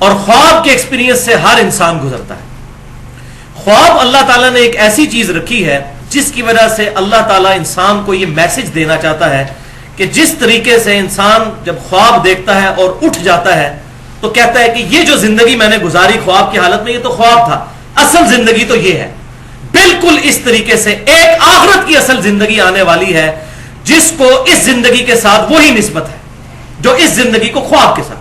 اور خواب کے ایکسپیرینس سے ہر انسان گزرتا ہے. خواب اللہ تعالیٰ نے ایک ایسی چیز رکھی ہے جس کی وجہ سے اللہ تعالیٰ انسان کو یہ میسج دینا چاہتا ہے کہ جس طریقے سے انسان جب خواب دیکھتا ہے اور اٹھ جاتا ہے تو کہتا ہے کہ یہ جو زندگی میں نے گزاری خواب کی حالت میں یہ تو خواب تھا, اصل زندگی تو یہ ہے. بالکل اس طریقے سے ایک آخرت کی اصل زندگی آنے والی ہے جس کو اس زندگی کے ساتھ وہی نسبت ہے جو اس زندگی کو خواب کے ساتھ,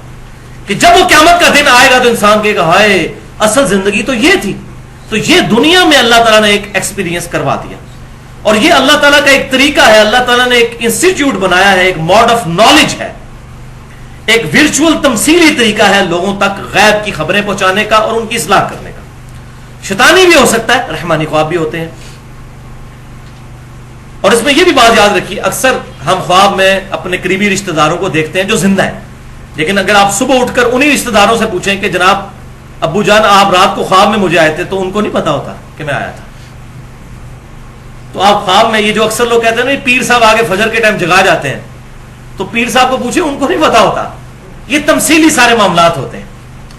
کہ جب وہ قیامت کا دن آئے گا تو انسان کہے گا ہائے اصل زندگی تو یہ تھی. تو یہ دنیا میں اللہ تعالیٰ نے ایک ایکسپیرینس کروا دیا, اور یہ اللہ تعالیٰ کا ایک طریقہ ہے. اللہ تعالیٰ نے ایک انسٹیٹیوٹ بنایا ہے, ایک موڈ آف نالج ہے, ایک ورچوئل تمثیلی طریقہ ہے لوگوں تک غیب کی خبریں پہنچانے کا اور ان کی اصلاح کرنے کا. شیطانی بھی ہو سکتا ہے, رحمانی خواب بھی ہوتے ہیں. اور اس میں یہ بھی بات یاد رکھیے, اکثر ہم خواب میں اپنے قریبی رشتہ داروں کو دیکھتے ہیں جو زندہ ہیں, لیکن اگر آپ صبح اٹھ کر انہی رشتہ داروں سے پوچھیں کہ جناب ابو جان آپ رات کو خواب میں مجھے آئے تھے, تو ان کو نہیں پتا ہوتا کہ میں آیا تھا. تو آپ خواب میں یہ جو اکثر لوگ کہتے ہیں نا پیر صاحب آگے فجر کے ٹائم جگا جاتے ہیں, تو پیر صاحب کو پوچھیں ان کو نہیں پتا ہوتا. یہ تمثیلی سارے معاملات ہوتے ہیں,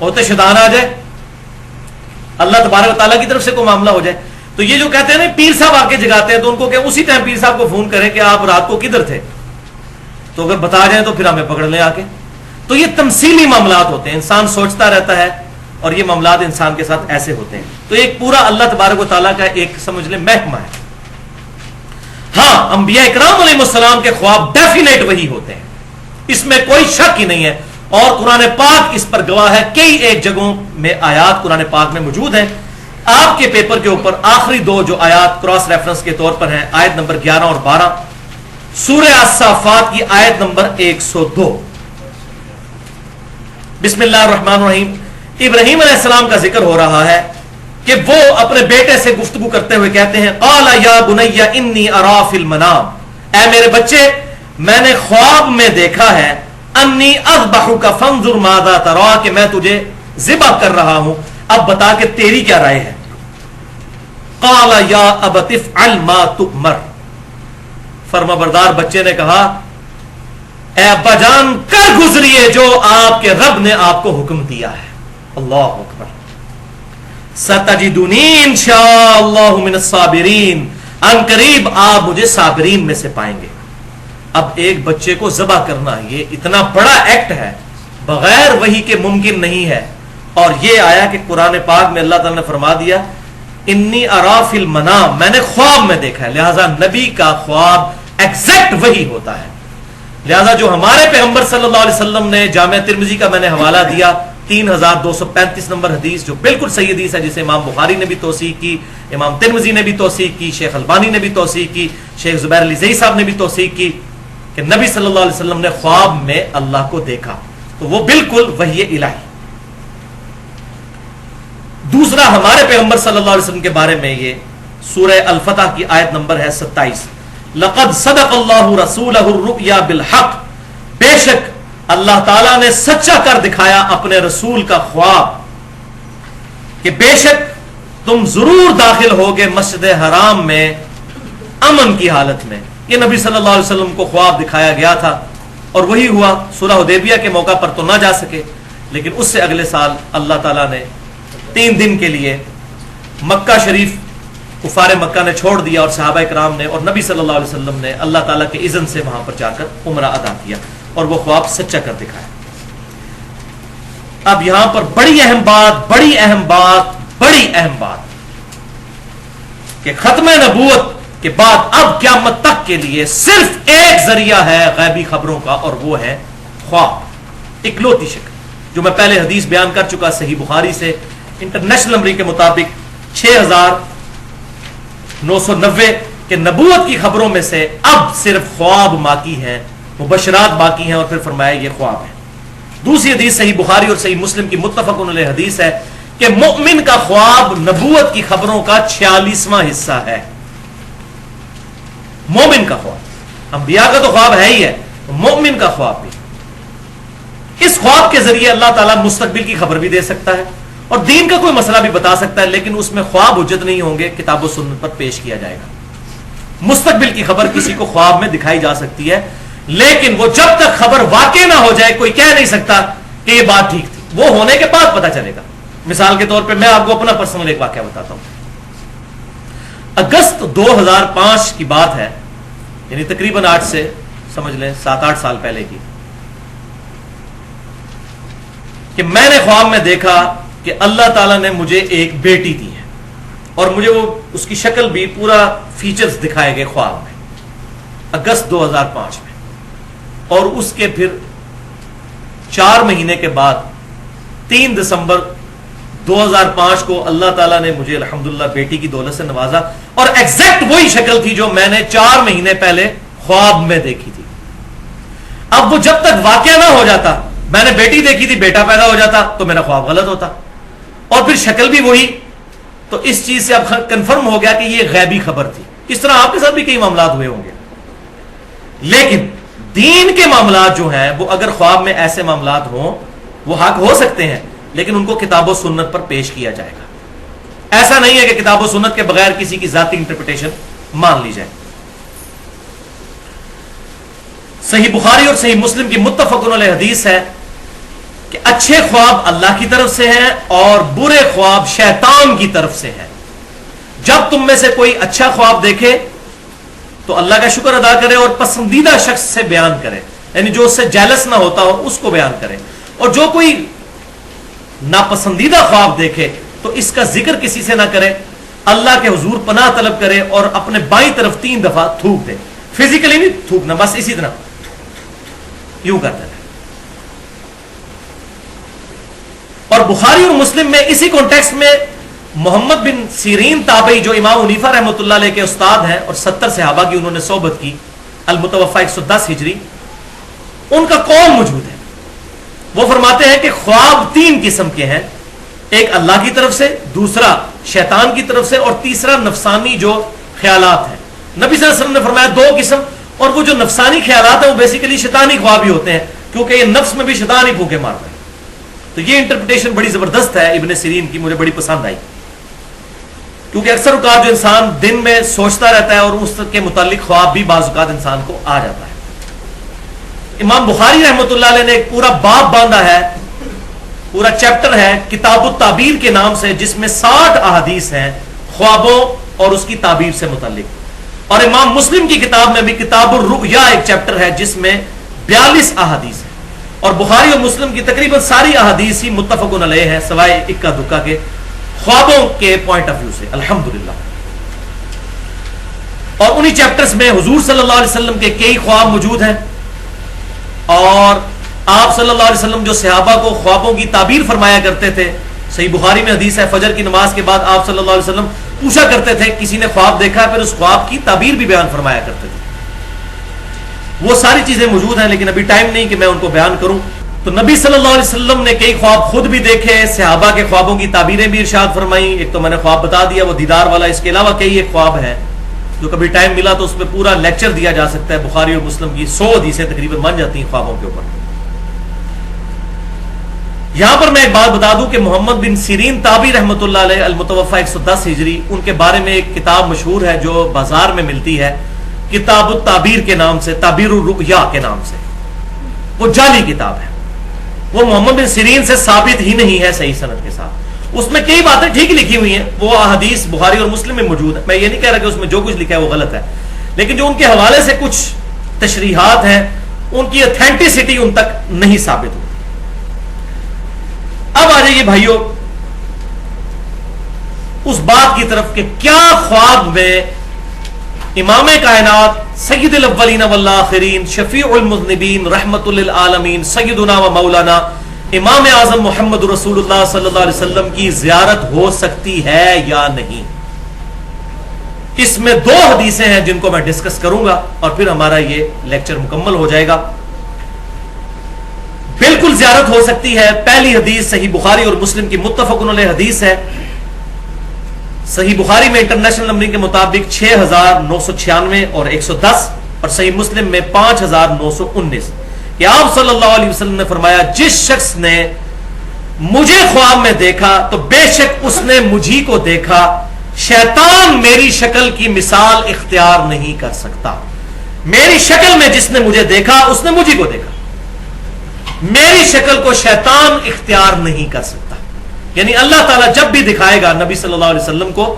ہوتے شیطان آ جائے, اللہ تبارک و تعالیٰ کی طرف سے کوئی معاملہ ہو جائے. تو یہ جو کہتے ہیں نا پیر صاحب آ کے جگاتے ہیں, تو ان کو کہ اسی ٹائم پیر صاحب کو فون کریں کہ آپ رات کو کدھر تھے, تو اگر بتا جائیں تو پھر ہمیں پکڑ لیں آ کے. تو یہ تمثیلی معاملات ہوتے ہیں, انسان سوچتا رہتا ہے اور یہ معاملات انسان کے ساتھ ایسے ہوتے ہیں. تو ایک پورا اللہ تبارک و تعالیٰ کا ایک سمجھ لیں محکمہ ہے. ہاں انبیاء اکرام علیہ السلام کے خواب ڈیفینیٹ وہی ہوتے ہیں, اس میں کوئی شک ہی نہیں ہے, اور قرآن پاک اس پر گواہ ہے. کئی ایک جگہوں میں آیات قرآن پاک میں موجود ہیں. آپ کے پیپر کے اوپر آخری دو جو آیات کراس ریفرنس کے طور پر ہیں, آیت نمبر 11 اور 12, سورہ الصافات کی آیت نمبر 102. بسم اللہ الرحمن الرحیم. ابراہیم علیہ السلام کا ذکر ہو رہا ہے کہ وہ اپنے بیٹے سے گفتگو کرتے ہوئے کہتے ہیں قال یا بنی انی ارا فی المنام, اے میرے بچے میں نے خواب میں دیکھا ہے, انی اذبحک فانظر ماذا ترى, کہ میں تجھے ذبح کر رہا ہوں, اب بتا کہ تیری کیا رائے ہے. قال یا ابت افعل ما تؤمر, فرما بردار بچے نے کہا اے ابا جان کر گزریے جو آپ کے رب نے آپ کو حکم دیا ہے. اللہ اکبر. ستجدنی انشاءاللہ من الصابرین, ان قریب آپ مجھے صابرین میں سے پائیں گے. اب ایک بچے کو ذبح کرنا یہ اتنا بڑا ایکٹ ہے, بغیر وحی کے ممکن نہیں ہے. اور یہ آیا کہ قرآن پاک میں اللہ تعالیٰ نے فرما دیا انی ارا فی المنام, میں نے خواب میں دیکھا ہے. لہذا نبی کا خواب ایگزیکٹ وہی ہوتا ہے. لہذا جو ہمارے پیغمبر صلی اللہ علیہ وسلم نے, جامعہ ترمذی کا میں نے حوالہ دیا 3235 نمبر حدیث, جو بالکل صحیح حدیث ہے, جسے امام بخاری نے بھی توثیق کی, امام ترمذی نے بھی توثیق کی, شیخ البانی نے بھی توثیق کی, شیخ زبیر علی زئی صاحب نے بھی توثیق کی, کہ نبی صلی اللہ علیہ وسلم نے خواب میں اللہ کو دیکھا. تو وہ بالکل وحی الہی. دوسرا ہمارے پیغمبر صلی اللہ علیہ وسلم کے بارے میں یہ سورہ الفتح کی آیت نمبر ہے 27, لقد صدق اللہ رسولہ الرؤیا بالحق, بے شک اللہ تعالیٰ نے سچا کر دکھایا اپنے رسول کا خواب کہ بے شک تم ضرور داخل ہوگے مسجد حرام میں امن کی حالت میں. یہ نبی صلی اللہ علیہ وسلم کو خواب دکھایا گیا تھا اور وہی ہوا. صلح حدیبیہ کے موقع پر تو نہ جا سکے, لیکن اس سے اگلے سال اللہ تعالیٰ نے 3 دن کے لیے مکہ شریف کفار مکہ نے چھوڑ دیا, اور صحابہ کرام نے اور نبی صلی اللہ علیہ وسلم نے اللہ تعالیٰ کے اذن سے وہاں پر جا کر عمرہ ادا کیا, اور وہ خواب سچا کر دکھایا. اب یہاں پر بڑی اہم بات کہ ختم نبوت کے بعد اب قیامت تک کے لیے صرف ایک ذریعہ ہے غیبی خبروں کا, اور وہ ہے خواب, اکلوتی شکل, جو میں پہلے حدیث بیان کر چکا صحیح بخاری سے. انٹرنیشنل نمبر کے مطابق 6990 کے نبوت کی خبروں میں سے اب صرف خواب باقی ہیں, مبشرات باقی ہیں, اور پھر فرمایا یہ خواب ہے. دوسری حدیث صحیح بخاری اور صحیح مسلم کی متفق علیہ حدیث ہے کہ مومن کا خواب نبوت کی خبروں کا 46واں حصہ ہے. مومن کا خواب, انبیاء کا تو خواب ہے ہی ہے, مومن کا خواب بھی. اس خواب کے ذریعے اللہ تعالیٰ مستقبل کی خبر بھی دے سکتا ہے اور دین کا کوئی مسئلہ بھی بتا سکتا ہے, لیکن اس میں خواب حجت نہیں ہوں گے, کتاب و سنت پر پیش کیا جائے گا. مستقبل کی خبر کسی کو خواب میں دکھائی جا سکتی ہے, لیکن وہ جب تک خبر واقع نہ ہو جائے کوئی کہہ نہیں سکتا کہ یہ بات ٹھیک تھی. وہ ہونے کے بعد پتہ چلے گا. مثال کے طور پہ میں آپ کو اپنا پرسنل ایک واقعہ بتاتا ہوں. اگست 2005 کی بات ہے, یعنی تقریباً 8 سے سمجھ لیں 7-8 سال پہلے کی, کہ میں نے خواب میں دیکھا کہ اللہ تعالیٰ نے مجھے ایک بیٹی دی ہے, اور مجھے وہ اس کی شکل بھی پورا فیچرز دکھائے گئے خواب میں, اگست 2005 میں. اور اس کے پھر 4 مہینے کے بعد 3 دسمبر 2005 کو اللہ تعالیٰ نے مجھے الحمدللہ بیٹی کی دولت سے نوازا, اور ایگزیکٹ وہی شکل تھی جو میں نے 4 مہینے پہلے خواب میں دیکھی تھی. اب وہ جب تک واقعہ نہ ہو جاتا, میں نے بیٹی دیکھی تھی, بیٹا پیدا ہو جاتا تو میرا خواب غلط ہوتا, اور پھر شکل بھی وہی. تو اس چیز سے اب کنفرم ہو گیا کہ یہ غیبی خبر تھی. اس طرح آپ کے ساتھ بھی کئی معاملات ہوئے ہوں گے, لیکن دین کے معاملات جو ہیں وہ اگر خواب میں ایسے معاملات ہوں وہ حق ہو سکتے ہیں, لیکن ان کو کتاب و سنت پر پیش کیا جائے گا. ایسا نہیں ہے کہ کتاب و سنت کے بغیر کسی کی ذاتی انٹرپریٹیشن مان لی جائے. صحیح بخاری اور صحیح مسلم کی متفق علیہ حدیث ہے کہ اچھے خواب اللہ کی طرف سے ہیں اور برے خواب شیطان کی طرف سے ہیں. جب تم میں سے کوئی اچھا خواب دیکھے تو اللہ کا شکر ادا کرے اور پسندیدہ شخص سے بیان کرے, یعنی جو اس سے جیلس نہ ہوتا ہو اس کو بیان کرے. اور جو کوئی ناپسندیدہ خواب دیکھے تو اس کا ذکر کسی سے نہ کرے, اللہ کے حضور پناہ طلب کرے اور اپنے بائیں طرف 3 دفعہ تھوک دے. فزیکلی نہیں تھوکنا, بس اسی طرح یوں کرتے رہے. اور بخاری اور مسلم میں اسی کانٹیکسٹ میں محمد بن سیرین تابعی جو امام حنیفہ رحمۃ اللہ علیہ کے استاد ہیں اور 70 صحابہ کی انہوں نے صحبت کی, المتوفی 110 ہجری, ان کا قول موجود ہے. وہ فرماتے ہیں کہ خواب 3 قسم کے ہیں, ایک اللہ کی طرف سے, دوسرا شیطان کی طرف سے, اور تیسرا نفسانی جو خیالات ہیں. نبی صلی اللہ علیہ وسلم نے فرمایا 2 قسم, اور وہ جو نفسانی خیالات ہیں وہ بیسیکلی شیطانی خواب ہی ہوتے ہیں, کیونکہ یہ نفس میں بھی شیطان ہی پھونکے مارتا ہے. تو یہ انٹرپریٹیشن بڑی زبردست ہے ابن سیرین کی, مجھے بڑی پسند آئی, کیونکہ اکثر اوقات جو انسان دن میں سوچتا رہتا ہے اور اس کے متعلق خواب بھی بعض اوقات انسان کو آ جاتا ہے. امام بخاری رحمۃ اللہ علیہ نے ایک پورا باب باندھا ہے, پورا چیپٹر ہے کتاب التعبیر کے نام سے, جس میں 60 احادیث ہیں خوابوں اور اس کی تعبیر سے متعلق. اور امام مسلم کی کتاب میں بھی کتاب الرؤیا ایک چیپٹر ہے جس میں 42 احادیث ہیں. اور بخاری اور مسلم کی تقریباً ساری احادیث ہی متفق علیہ ہیں سوائے اکا دکا کے, خوابوں کے پوائنٹ آف ویو سے الحمدللہ. اور انہی چیپٹرز میں حضور صلی اللہ علیہ وسلم کے کئی خواب موجود ہیں, اور آپ صلی اللہ علیہ وسلم جو صحابہ کو خوابوں کی تعبیر فرمایا کرتے تھے. صحیح بخاری میں حدیث ہے, فجر کی نماز کے بعد آپ صلی اللہ علیہ وسلم پوچھا کرتے تھے, کسی نے خواب دیکھا, پھر اس خواب کی تعبیر بھی بیان فرمایا کرتے تھے. وہ ساری چیزیں موجود ہیں, لیکن ابھی ٹائم نہیں کہ میں ان کو بیان کروں. تو نبی صلی اللہ علیہ وسلم نے کئی خواب خود بھی دیکھے, صحابہ کے خوابوں کی تعبیریں بھی ارشاد فرمائیں. ایک تو میں نے خواب بتا دیا وہ دیدار والا, اس کے علاوہ کئی ایک خواب ہیں جو کبھی ٹائم ملا تو اس پہ پورا لیکچر دیا جا سکتا ہے. بخاری اور مسلم کی 100 حدیثیں تقریباً بن جاتی ہیں خوابوں کے اوپر. یہاں پر میں ایک بات بتا دوں کہ محمد بن سیرین تابعی رحمۃ اللہ علیہ المتوفی 110 ہجری, ان کے بارے میں ایک کتاب مشہور ہے جو بازار میں ملتی ہے, کتاب التعبیر کے نام سے, تعبیر الرؤیا کے نام سے. وہ جعلی کتاب ہے, وہ محمد بن سیرین سے ثابت ہی نہیں ہے صحیح سند کے ساتھ. اس میں کئی باتیں ٹھیک لکھی ہوئی ہیں, وہ احادیث بخاری اور مسلم میں موجود ہے. میں یہ نہیں کہہ رہا کہ اس میں جو کچھ لکھا ہے وہ غلط ہے, لیکن جو ان کے حوالے سے کچھ تشریحات ہیں ان کی اتھینٹسٹی ان تک نہیں ثابت ہوتی. اب آ جائیے بھائیوں اس بات کی طرف کہ کیا خواب میں امام کائنات سید الاولین والآخرین شفیع المذنبین رحمت للعالمین سیدنا و مولانا امام اعظم محمد رسول اللہ صلی اللہ علیہ وسلم کی زیارت ہو سکتی ہے یا نہیں. اس میں 2 حدیثیں ہیں جن کو میں ڈسکس کروں گا اور پھر ہمارا یہ لیکچر مکمل ہو جائے گا. بالکل زیارت ہو سکتی ہے. پہلی حدیث صحیح بخاری اور مسلم کی متفق علیہ حدیث ہے. صحیح بخاری میں انٹرنیشنل نمبرنگ کے مطابق 6996 اور 110, اور صحیح مسلم میں 5919, کہ آپ صلی اللہ علیہ وسلم نے فرمایا جس شخص نے مجھے خواب میں دیکھا تو بے شک اس نے مجھی کو دیکھا, شیطان میری شکل کی مثال اختیار نہیں کر سکتا. میری شکل میں جس نے مجھے دیکھا اس نے مجھی کو دیکھا. میری شکل کو شیطان اختیار نہیں کر سکتا. یعنی اللہ تعالیٰ جب بھی دکھائے گا نبی صلی اللہ علیہ وسلم کو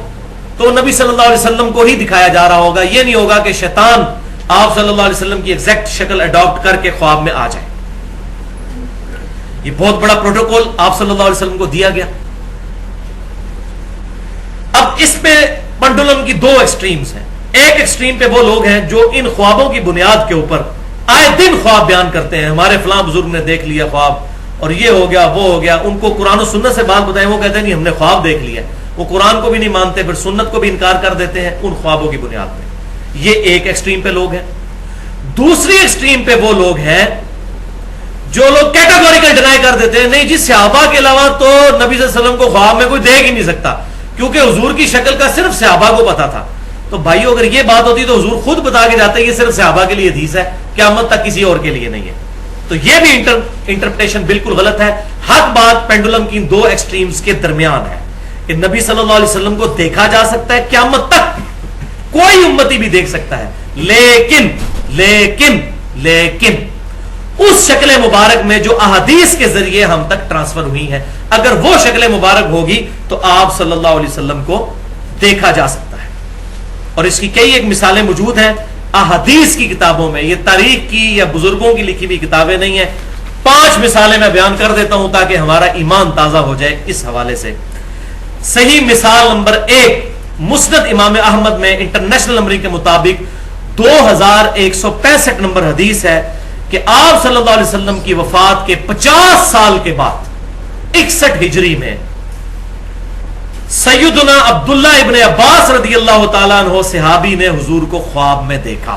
تو نبی صلی اللہ علیہ وسلم کو ہی دکھایا جا رہا ہوگا. یہ نہیں ہوگا کہ شیطان آپ صلی اللہ علیہ وسلم کی ایگزیکٹ شکل اڈاپٹ کر کے خواب میں آ جائے. یہ بہت بڑا پروٹوکول آپ صلی اللہ علیہ وسلم کو دیا گیا. اب اس پہ پنڈولم کی دو ایکسٹریمز ہیں. ایک ایکسٹریم پہ وہ لوگ ہیں جو ان خوابوں کی بنیاد کے اوپر آئے دن خواب بیان کرتے ہیں. ہمارے فلاں بزرگ نے دیکھ لیا خواب اور یہ ہو گیا وہ ہو گیا. ان کو قرآن و سنت سے بات بتائیں وہ کہتے ہیں نہیں ہم نے خواب دیکھ لیا. وہ قرآن کو بھی نہیں مانتے پھر سنت کو بھی انکار کر دیتے ہیں ان خوابوں کی بنیاد پہ. یہ ایک ایکسٹریم پہ لوگ ہیں. دوسری ایکسٹریم پہ وہ لوگ ہیں جو لوگ کیٹاگوریکل ڈینائی کر دیتے ہیں نہیں جی صحابہ کے علاوہ تو نبی صلی اللہ علیہ وسلم کو خواب میں کوئی دیکھ ہی نہیں سکتا کیونکہ حضور کی شکل کا صرف صحابہ کو پتا تھا. تو بھائیو اگر یہ بات ہوتی تو حضور خود بتا کے جاتے ہیں یہ صرف صحابہ کے لیے حدیث ہے قیامت تک کسی اور کے لیے نہیں ہے. تو یہ بھی انٹرپریٹیشن بالکل غلط ہے. حق بات پینڈولم کی دو ایکسٹریمز کے درمیان ہے کہ نبی صلی اللہ علیہ وسلم کو دیکھا جا سکتا ہے قیامت تک کوئی امتی بھی دیکھ سکتا ہے لیکن لیکن لیکن اس شکل مبارک میں جو احادیث کے ذریعے ہم تک ٹرانسفر ہوئی ہیں اگر وہ شکل مبارک ہوگی تو آپ صلی اللہ علیہ وسلم کو دیکھا جا سکتا ہے. اور اس کی کئی ایک مثالیں موجود ہیں احادیث کی کتابوں میں. یہ تاریخ کی یا بزرگوں کی لکھی ہوئی کتابیں نہیں ہیں. 5 مثالیں میں بیان کر دیتا ہوں تاکہ ہمارا ایمان تازہ ہو جائے اس حوالے سے. صحیح مثال نمبر 1 مسند امام احمد میں انٹرنیشنل نمبرنگ کے مطابق 2165 نمبر حدیث ہے کہ آپ صلی اللہ علیہ وسلم کی وفات کے 50 سال کے بعد 61 ہجری میں سیدنا عبداللہ ابن عباس رضی اللہ تعالیٰ عنہ صحابی نے حضور کو خواب میں دیکھا.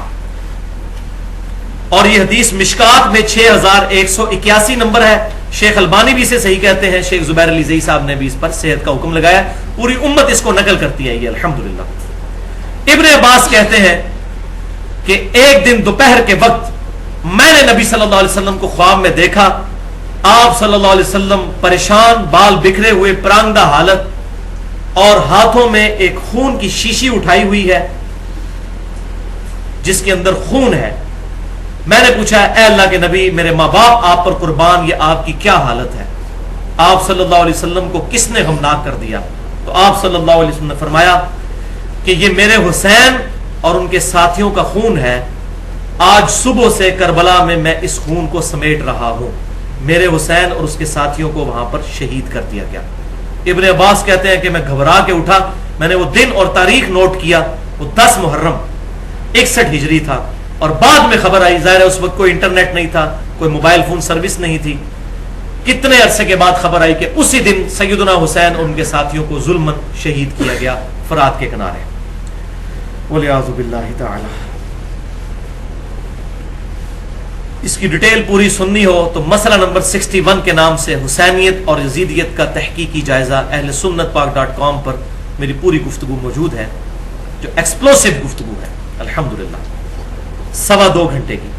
اور یہ حدیث مشکات میں 6181 نمبر ہے. شیخ البانی بھی اسے صحیح کہتے ہیں. شیخ زبیر علی زئی صاحب نے بھی اس پر صحت کا حکم لگایا. پوری امت اس کو نقل کرتی ہے یہ الحمدللہ. ابن عباس کہتے ہیں کہ ایک دن دوپہر کے وقت میں نے نبی صلی اللہ علیہ وسلم کو خواب میں دیکھا. آپ صلی اللہ علیہ وسلم پریشان بال بکھرے ہوئے پرانگدہ حالت اور ہاتھوں میں ایک خون کی شیشی اٹھائی ہوئی ہے جس کے اندر خون ہے. میں نے پوچھا اے اللہ کے نبی میرے ماں باپ آپ پر قربان یہ آپ کی کیا حالت ہے. آپ صلی اللہ علیہ وسلم کو کس نے غمناک کر دیا؟ تو آپ صلی اللہ علیہ وسلم نے فرمایا کہ یہ میرے حسین اور ان کے ساتھیوں کا خون ہے. آج صبح سے کربلا میں اس خون کو سمیٹ رہا ہوں. میرے حسین اور اس کے ساتھیوں کو وہاں پر شہید کر دیا گیا. ابن عباس کہتے ہیں کہ میں گھبرا کے اٹھا. میں نے وہ دن اور تاریخ نوٹ کیا. وہ 10 محرم 61 ہجری تھا. اور بعد میں خبر آئی ظاہر ہے اس وقت کوئی انٹرنیٹ نہیں تھا کوئی موبائل فون سروس نہیں تھی. کتنے عرصے کے بعد خبر آئی کہ اسی دن سیدنا حسین اور ان کے ساتھیوں کو ظلماً شہید کیا گیا فرات کے کنارے. وَلِعَاذُ بِاللَّهِ تَعَالَى. اس کی ڈیٹیل پوری سننی ہو تو مسئلہ نمبر 61 کے نام سے حسینیت اور یزیدیت کا تحقیقی جائزہ اہل سنت پاک.com پر میری پوری گفتگو موجود ہے جو ایکسپلوسیو گفتگو ہے الحمدللہ 2.25 گھنٹے کی.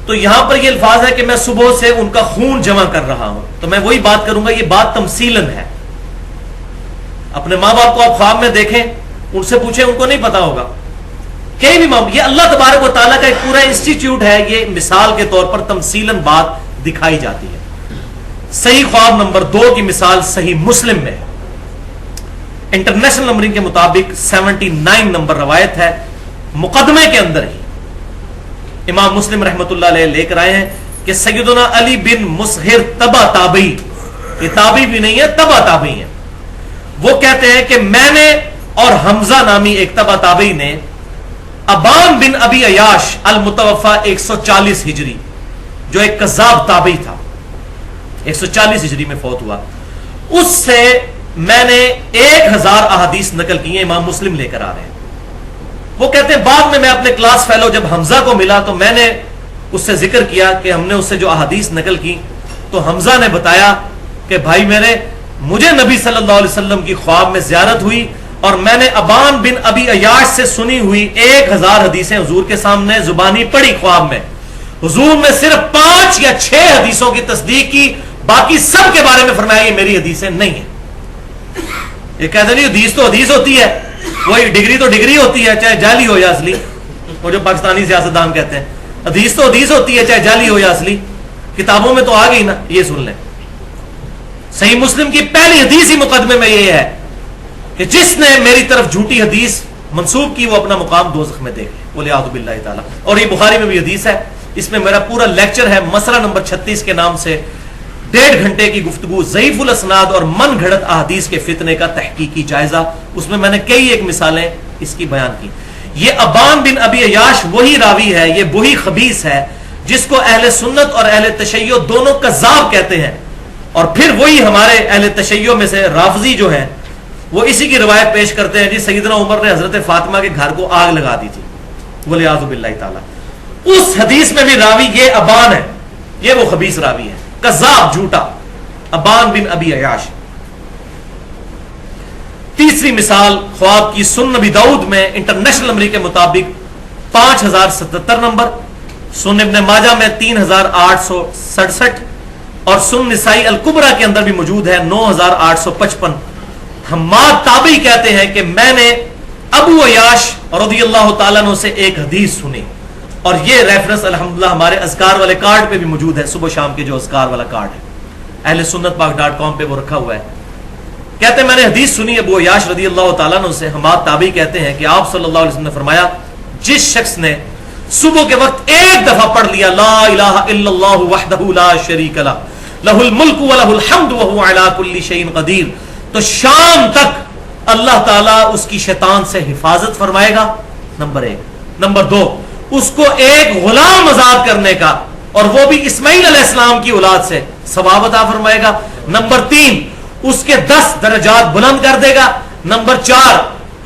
تو یہاں پر یہ الفاظ ہے کہ میں صبح سے ان کا خون جمع کر رہا ہوں. تو میں وہی بات کروں گا. یہ بات تمثیلاً ہے. اپنے ماں باپ کو آپ خواب میں دیکھیں ان سے پوچھیں ان کو نہیں پتا ہوگا کہیں بھی معاملہ. یہ اللہ تبارک و تعالیٰ کا ایک پورا انسٹیٹیوٹ ہے. یہ مثال کے طور پر تمثیلاً بات دکھائی جاتی ہے. صحیح خواب نمبر 2 کی مثال صحیح مسلم میں انٹرنیشنل نمبرنگ کے مطابق 79 نمبر روایت ہے. مقدمے کے اندر ہی امام مسلم رحمۃ اللہ علیہ لے کر آئے ہیں کہ سیدنا علی بن مسہر تبع تابعی, یہ تابعی بھی نہیں ہے تبع تابعی ہے, وہ کہتے ہیں کہ میں نے اور حمزہ نامی ایک تبع تابعی نے ابان بن ابی عیاش المتوفا 140 ہجری جو ایک کذاب تابعی تھا 140 ہجری میں فوت ہوا, اس سے میں نے 1000 احادیث نقل کی ہیں. امام مسلم لے کر آ رہے ہیں. وہ کہتے ہیں بعد میں اپنے کلاس فیلو جب حمزہ کو ملا تو میں نے اس سے ذکر کیا کہ ہم نے اس سے جو احادیث نقل کی تو حمزہ نے بتایا کہ بھائی میرے مجھے نبی صلی اللہ علیہ وسلم کی خواب میں زیارت ہوئی اور میں نے ابان بن ابی عیاش سے سنی ہوئی 1000 حدیثیں حضور کے سامنے زبانی پڑھی خواب میں. حضور نے صرف 5 یا 6 حدیثوں کی تصدیق کی, باقی سب کے بارے میں فرمایا یہ میری حدیثیں نہیں ہیں. یہ کہتے نہیں حدیث تو حدیث ہوتی ہے, وہی ڈگری تو ڈگری ہوتی ہے چاہے جعلی ہو یا اصلی. وہ جو پاکستانی سیاستدان کہتے ہیں حدیث تو حدیث ہوتی ہے چاہے جعلی ہو یا اصلی. کتابوں میں تو آ گئی نا, یہ سن لیں. صحیح مسلم کی پہلی حدیث ہی مقدمے میں یہ ہے کہ جس نے میری طرف جھوٹی حدیث منسوب کی وہ اپنا مقام دوزخ میں دیکھ لے, ولیعوذ باللہ تعالی. اور یہ بخاری میں بھی حدیث ہے, اس میں میرا پورا لیکچر ہے مسئلہ نمبر 36 کے نام سے 1.5 گھنٹے کی گفتگو, ضعیف الاسناد اور من گھڑت احادیث کے فتنے کا تحقیقی جائزہ. اس میں نے کئی ایک مثالیں اس کی بیان کی. یہ ابان بن ابی عیاش وہی راوی ہے, یہ وہی خبیث ہے جس کو اہل سنت اور اہل تشیع دونوں کذاب کہتے ہیں, اور پھر وہی ہمارے اہل تشیع میں سے رافضی جو ہیں وہ اسی کی روایت پیش کرتے ہیں جی سیدنا عمر نے حضرت فاطمہ کے گھر کو آگ لگا دی تھی, ولیعوذ باللہ تعالی. اس حدیث میں بھی راوی یہ ابان ہے, یہ وہ خبیث راوی ہے, کذاب, جھوٹا, ابان بن ابی عیاش. تیسری مثال خواب کی, سنن نبی داؤد میں انٹرنیشنل نمبر کے مطابق 5077 نمبر, سنن ابن ماجہ میں 3867 اور سنن نسائی الکبریٰ کے اندر بھی موجود ہے 9855. حماد تابعی کہتے ہیں کہ میں نے ابو عیاش رضی اللہ تعالیٰ عنہ سے ایک حدیث سنی, اور یہ ریفرنس الحمدللہ ہمارے اذکار والے کارڈ پہ بھی موجود ہے, صبح شام کے جو اذکار والا کارڈ ہے اہل سنت پاک.com پہ وہ رکھا ہوا ہے. کہتے ہیں میں نے حدیث سنی ابو عیاش رضی اللہ تعالیٰ عنہ سے. حماد تابعی کہتے ہیں کہ آپ صلی اللہ علیہ وسلم نے فرمایا, جس شخص نے صبح کے وقت ایک دفعہ پڑھ لیا لا الہ الا اللہ وحدہ لا شریک لہ لہ الملک ولہ الحمد وہو علی کل شیء قدیر, تو شام تک اللہ تعالیٰ اس کی شیطان سے حفاظت فرمائے گا, نمبر 1. نمبر 2, اس کو ایک غلام آزاد کرنے کا, اور وہ بھی اسماعیل علیہ السلام کی اولاد سے, ثواب عطا فرمائے گا. نمبر 3, اس کے 10 درجات بلند کر دے گا. نمبر 4,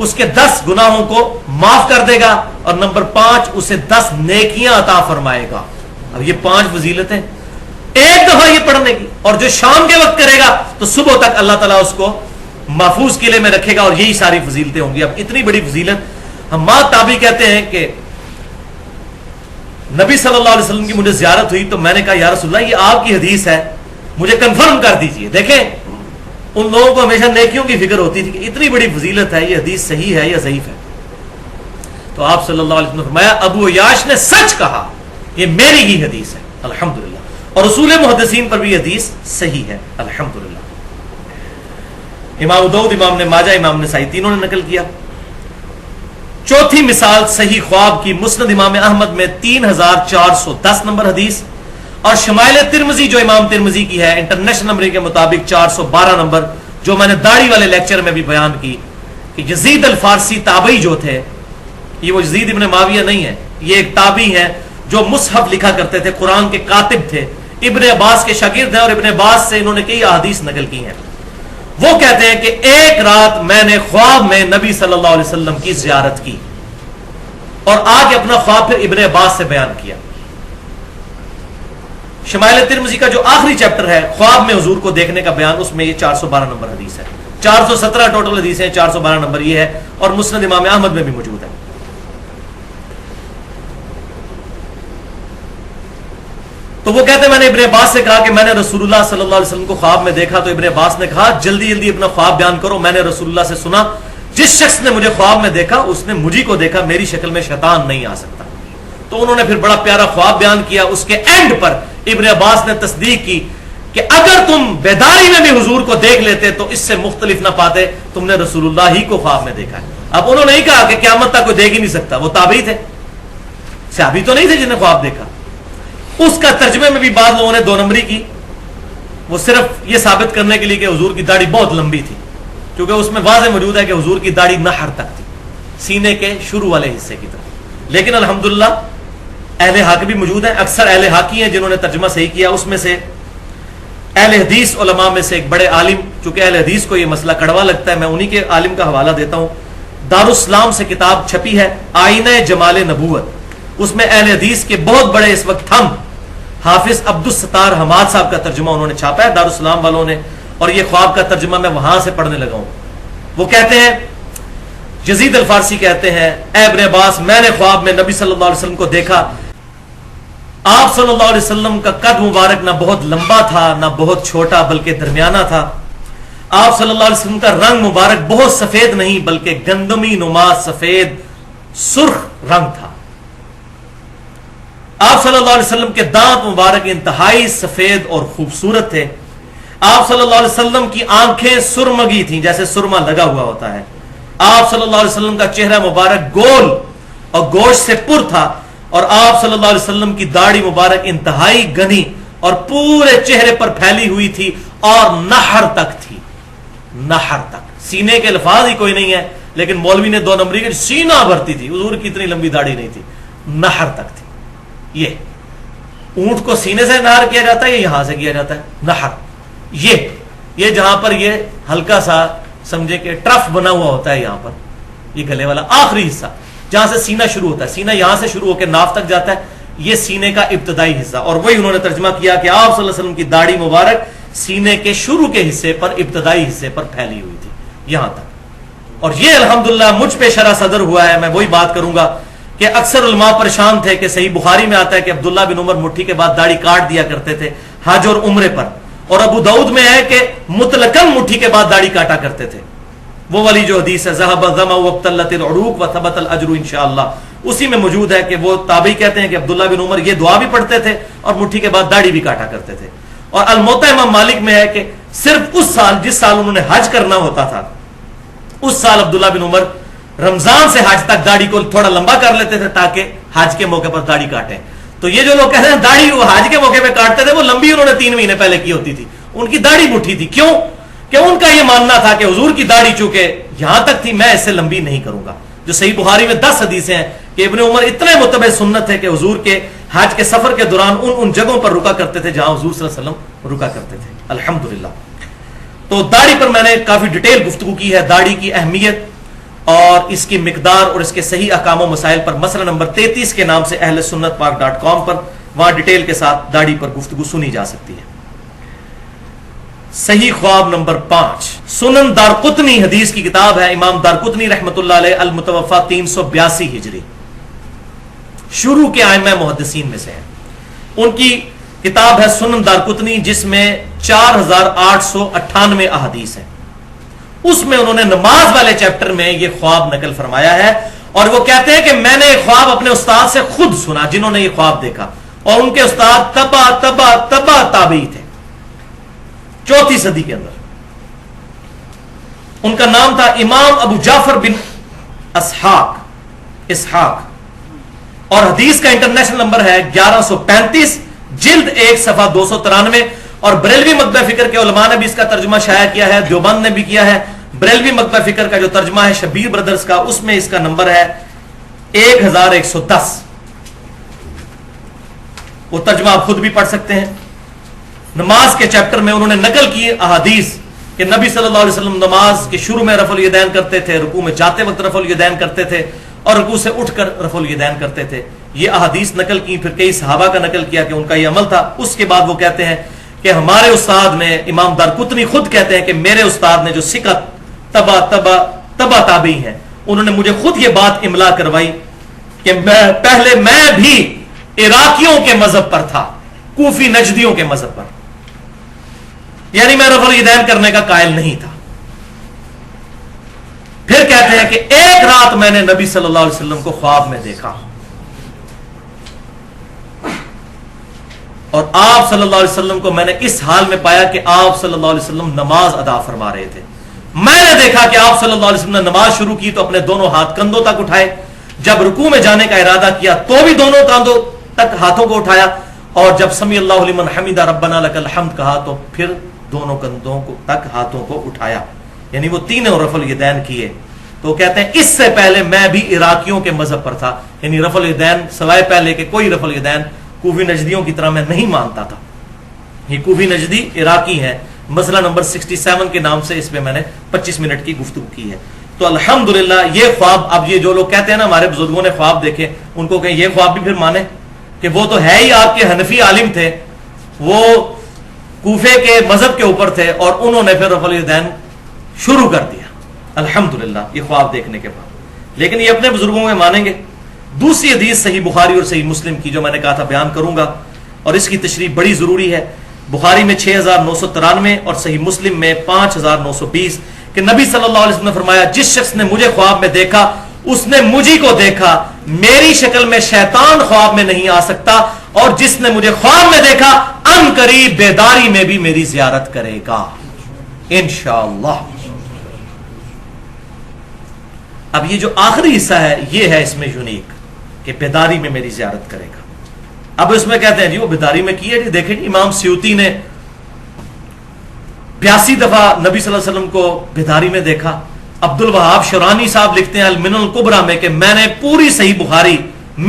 اس کے 10 گناہوں کو معاف کر دے گا. اور نمبر 5, اسے 10 نیکیاں عطا فرمائے گا. اب یہ 5 فضیلتیں ایک دفعہ یہ پڑھنے کی, اور جو شام کے وقت کرے گا تو صبح تک اللہ تعالیٰ اس کو محفوظ قلعے میں رکھے گا, اور یہی ساری فضیلتیں ہوں گی. اب اتنی بڑی فضیلت, حماد تابعی کہتے ہیں کہ نبی صلی اللہ علیہ وسلم کی مجھے زیارت ہوئی تو میں نے کہا یا رسول اللہ یہ آپ کی حدیث ہے, مجھے کنفرم کر دیجئے. دیکھیں ان لوگوں کو ہمیشہ نیکیوں کی فکر ہوتی تھی کہ اتنی بڑی فضیلت ہے, یہ حدیث صحیح ہے یا ضعیف ہے. تو آپ صلی اللہ علیہ وسلم نے فرمایا ابو عیاش نے سچ کہا, یہ میری ہی حدیث ہے الحمدللہ, اور اصول محدثین پر بھی یہ حدیث صحیح ہے الحمدللہ. امام داؤد, امام نے ماجہ, امام نسائی تینوں نے نقل کیا. چوتھی مثال صحیح خواب کی, مسند امام احمد میں 3410 نمبر حدیث, اور شمائل ترمذی جو امام ترمذی کی ہے انٹرنیشنل نمبر کے مطابق 412 نمبر, جو میں نے داڑھی والے لیکچر میں بھی بیان کی کہ یزید الفارسی تابعی جو تھے, یہ وہ یزید ابن معاویہ نہیں ہے, یہ ایک تابعی ہے جو مصحف لکھا کرتے تھے, قرآن کے کاتب تھے, ابن عباس کے شاگرد ہیں, اور ابن عباس سے انہوں نے کئی احادیث نقل کی ہیں. وہ کہتے ہیں کہ ایک رات میں نے خواب میں نبی صلی اللہ علیہ وسلم کی زیارت کی, اور آگے اپنا خواب پھر ابن عباس سے بیان کیا. شمائل ترمذی کا جو آخری چیپٹر ہے خواب میں حضور کو دیکھنے کا بیان, اس میں یہ 412 نمبر حدیث ہے. 417 ٹوٹل حدیث ہیں, 412 نمبر یہ ہے, اور مسند امام احمد میں بھی موجود ہے. تو وہ کہتے ہیں میں نے ابن عباس سے کہا کہ میں نے رسول اللہ صلی اللہ علیہ وسلم کو خواب میں دیکھا, تو ابن عباس نے کہا جلدی جلدی اپنا خواب بیان کرو, میں نے رسول اللہ سے سنا جس شخص نے مجھے خواب میں دیکھا اس نے مجھے کو دیکھا, میری شکل میں شیطان نہیں آ سکتا. تو انہوں نے پھر بڑا پیارا خواب بیان کیا. اس کے اینڈ پر ابن عباس نے تصدیق کی کہ اگر تم بیداری میں بھی حضور کو دیکھ لیتے تو اس سے مختلف نہ پاتے, تم نے رسول اللہ ہی کو خواب میں دیکھا ہے. اب انہوں نے نہیں کہا کہ قیامت تک کوئی دیکھ ہی نہیں سکتا, وہ تابعی تھے, صحابی تو نہیں تھے جنہیں خواب دیکھا. اس کا ترجمے میں بھی بعض لوگوں نے 2 نمبری کی, وہ صرف یہ ثابت کرنے کے لیے کہ حضور کی داڑھی بہت لمبی تھی, کیونکہ اس میں واضح موجود ہے کہ حضور کی داڑھی نحر تک تھی, سینے کے شروع والے حصے کی طرف. لیکن الحمدللہ اہل حق بھی موجود ہیں, اکثر اہل حقی ہیں جنہوں نے ترجمہ صحیح کیا. اس میں سے اہل حدیث علماء میں سے ایک بڑے عالم, چونکہ اہل حدیث کو یہ مسئلہ کڑوا لگتا ہے, میں انہی کے عالم کا حوالہ دیتا ہوں. دارالاسلام سے کتاب چھپی ہے آئینہ جمال نبوت, اس میں اہل حدیث کے بہت بڑے اس وقت ہم حافظ عبدالستار حماد صاحب کا ترجمہ انہوں نے چھاپا ہے دارالاسلام والوں نے, اور یہ خواب کا ترجمہ میں وہاں سے پڑھنے لگا ہوں. وہ کہتے ہیں, یزید الفارسی کہتے ہیں, اے ابن عباس میں نے خواب میں نبی صلی اللہ علیہ وسلم کو دیکھا. آپ صلی اللہ علیہ وسلم کا قد مبارک نہ بہت لمبا تھا نہ بہت چھوٹا بلکہ درمیانہ تھا. آپ صلی اللہ علیہ وسلم کا رنگ مبارک بہت سفید نہیں بلکہ گندمی نما سفید سرخ رنگ تھا. آپ صلی اللہ علیہ وسلم کے دانت مبارک انتہائی سفید اور خوبصورت تھے. آپ صلی اللہ علیہ وسلم کی آنکھیں سرمگی تھیں جیسے سرما لگا ہوا ہوتا ہے. آپ صلی اللہ علیہ وسلم کا چہرہ مبارک گول اور گوشت سے پر تھا, اور آپ صلی اللہ علیہ وسلم کی داڑھی مبارک انتہائی گھنی اور پورے چہرے پر پھیلی ہوئی تھی اور نہر تک تھی. نہر تک, سینے کے الفاظ ہی کوئی نہیں ہے, لیکن مولوی نے 2 نمبری کے سینہ بھرتی تھی. حضور کی اتنی لمبی داڑھی نہیں تھی, نہر تک تھی. یہ اونٹ کو سینے سے نہر کیا جاتا ہے یا یہاں سے کیا جاتا ہے نہر؟ یہ جہاں پر یہ ہلکا سا سمجھے کہ ٹرف بنا ہوا ہوتا ہے, یہاں پر یہ گلے والا آخری حصہ جہاں سے سینہ شروع ہوتا ہے, سینہ یہاں سے شروع ہو کے ناف تک جاتا ہے, یہ سینے کا ابتدائی حصہ. اور وہی انہوں نے ترجمہ کیا کہ آپ صلی اللہ علیہ وسلم کی داڑھی مبارک سینے کے شروع کے حصے پر, ابتدائی حصے پر پھیلی ہوئی تھی یہاں تک. اور یہ الحمدللہ مجھ پہ شرح صدر ہوا ہے. میں وہی بات کروں گا کہ اکثر علماء پریشان تھے کہ صحیح بخاری میں آتا ہے کہ عبداللہ بن عمر مٹھی کے بعد داڑھی کاٹ دیا کرتے تھے حج اور عمرے پر, اور ابو داؤد میں ہے کہ مطلقاً مٹھی کے بعد داڑھی کاٹا کرتے تھے. وہ والی جو حدیث ہے ذهب الظمأ وابتلت العروق وثبت الاجر انشاءاللہ, اسی میں موجود ہے کہ وہ تابعی کہتے ہیں کہ عبداللہ بن عمر یہ دعا بھی پڑھتے تھے اور مٹھی کے بعد داڑھی بھی کاٹا کرتے تھے. اور الموطا امام مالک میں ہے کہ صرف اس سال جس سال انہوں نے حج کرنا ہوتا تھا اس سال عبداللہ بن عمر رمضان سے حج تک داڑھی کو تھوڑا لمبا کر لیتے تھے تاکہ حج کے موقع پر داڑھی کاٹیں. تو یہ جو لوگ کہتے ہیں داڑھی وہ حج کے موقع پہ کاٹتے تھے, وہ لمبی انہوں نے 3 مہینے پہلے کی ہوتی تھی, ان کی داڑھی مٹھی تھی. کیوں کہ ان کا یہ ماننا تھا کہ حضور کی داڑھی چونکہ یہاں تک تھی میں اس سے لمبی نہیں کروں گا. جو صحیح بخاری میں 10 حدیثیں ہیں کہ ابن عمر اتنے متبع سنت ہے کہ حضور کے حج کے سفر کے دوران ان جگہوں پر رکا کرتے تھے جہاں حضور صلی اللہ علیہ وسلم رکا کرتے تھے. الحمدللہ. تو داڑھی پر میں نے کافی ڈیٹیل گفتگو کی ہے, داڑھی کی اہمیت اور اس کی مقدار اور اس کے صحیح احکام و مسائل پر مسئلہ نمبر 33 کے نام سے اہل سنت پاک.com پر, وہاں ڈیٹیل کے ساتھ داڑھی پر گفتگو سنی جا سکتی ہے. صحیح خواب نمبر 5 سنن دارقطنی حدیث کی کتاب ہے. امام دارقطنی رحمۃ اللہ علیہ المتوفا 382 ہجری, شروع کے ائمہ محدثین میں سے ہیں. ان کی کتاب ہے سنن دارقطنی جس میں 4898 احادیث ہیں. اس میں انہوں نے نماز والے چیپٹر میں یہ خواب نقل فرمایا ہے, اور وہ کہتے ہیں کہ میں نے یہ خواب اپنے استاد سے خود سنا جنہوں نے یہ خواب دیکھا, اور ان کے استاد تبا تابعی تھے 4 صدی کے اندر. ان کا نام تھا امام ابو جعفر بن اسحاق, اور حدیث کا انٹرنیشنل نمبر ہے 1135, جلد 1 صفحہ 293. اور بریلوی مکتبہ فکر کے علماء نے بھی اس کا ترجمہ شائع کیا ہے, دیوبند نے بھی کیا ہے. بریلوی مکتبہ فکر کا جو ترجمہ ہے شبیر برادرز کا, اس میں اس کا نمبر ہے 1110. وہ ترجمہ آپ خود بھی پڑھ سکتے ہیں. نماز کے چیپٹر میں انہوں نے نقل کی احادیث کہ نبی صلی اللہ علیہ وسلم نماز کے شروع میں رفع الیدین کرتے تھے, رکوع میں جاتے وقت رفع الیدین کرتے تھے, اور رکوع سے اٹھ کر رفع الیدین کرتے تھے. یہ احادیث نقل کی, پھر کئی صحابہ کا نقل کیا کہ ان کا یہ عمل تھا. اس کے بعد وہ کہتے ہیں کہ ہمارے استاد نے, امام دارقطنی خود کہتے ہیں کہ میرے استاد نے جو ثقت تبا تابعی ہیں, انہوں نے مجھے خود یہ بات املا کروائی کہ پہلے میں بھی عراقیوں کے مذہب پر تھا, کوفی نجدیوں کے مذہب پر, یعنی میں رفع الیدین کرنے کا قائل نہیں تھا. پھر کہتے ہیں کہ ایک رات میں نے نبی صلی اللہ علیہ وسلم کو خواب میں دیکھا, اور آپ صلی اللہ علیہ وسلم کو میں نے اس حال میں پایا کہ آپ صلی اللہ علیہ وسلم نماز ادا فرما رہے تھے. میں نے دیکھا کہ آپ صلی اللہ علیہ وسلم نے نماز شروع کی تو اپنے دونوں ہاتھ کندھوں تک اٹھائے, جب رکوع میں جانے کا ارادہ کیا تو بھی دونوں کندھوں تک ہاتھوں کو اٹھایا, اور جب سمی اللہ لمن حمدہ ربنا لک الحمد کہا تو پھر دونوں کندھوں کو تک ہاتھوں کو اٹھایا, یعنی وہ تینوں رفع الیدین کیے. تو کہتے ہیں اس سے پہلے میں بھی عراقیوں کے مذہب پر تھا, یعنی رفع الیدین سوائے پہلے کہ کوئی رفع الیدین کوفی نجدیوں کی طرح میں نہیں مانتا تھا. یہ کوفی نجدی عراقی ہیں. مسئلہ نمبر 67 کے نام سے اس پہ میں نے 25 منٹ کی گفتگو کی ہے. تو الحمدللہ یہ خواب, اب یہ جو لوگ کہتے ہیں نا ہمارے بزرگوں نے خواب دیکھے, ان کو کہیں یہ خواب بھی پھر مانے کہ وہ تو ہے ہی آپ کے حنفی عالم تھے, وہ کوفے کے مذہب کے اوپر تھے, اور انہوں نے پھر رفع الیدین شروع کر دیا الحمدللہ یہ خواب دیکھنے کے بعد. لیکن یہ اپنے بزرگوں میں مانیں گے. دوسری حدیث صحیح بخاری اور صحیح مسلم کی جو میں نے کہا تھا بیان کروں گا, اور اس کی تشریح بڑی ضروری ہے. بخاری میں 6993 اور صحیح مسلم میں 5920 کہ نبی صلی اللہ علیہ وسلم نے فرمایا جس شخص نے مجھے خواب میں دیکھا اس نے مجھی کو دیکھا، میری شکل میں شیطان خواب میں نہیں آ سکتا، اور جس نے مجھے خواب میں دیکھا ان قریب بیداری میں بھی میری زیارت کرے گا انشاءاللہ۔ اب یہ جو آخری حصہ ہے یہ ہے اس میں یونیک کہ بیداری میں میری زیارت کرے گا۔ اب اس میں کہتے ہیں جی وہ بیداری میں کی ہے جی، دیکھیں جی امام سیوطی نے 82 دفعہ نبی صلی اللہ علیہ وسلم کو بیداری میں دیکھا۔ عبد الوہاب شرانی صاحب لکھتے ہیں المنن الکبریٰ میں کہ میں نے پوری صحیح بخاری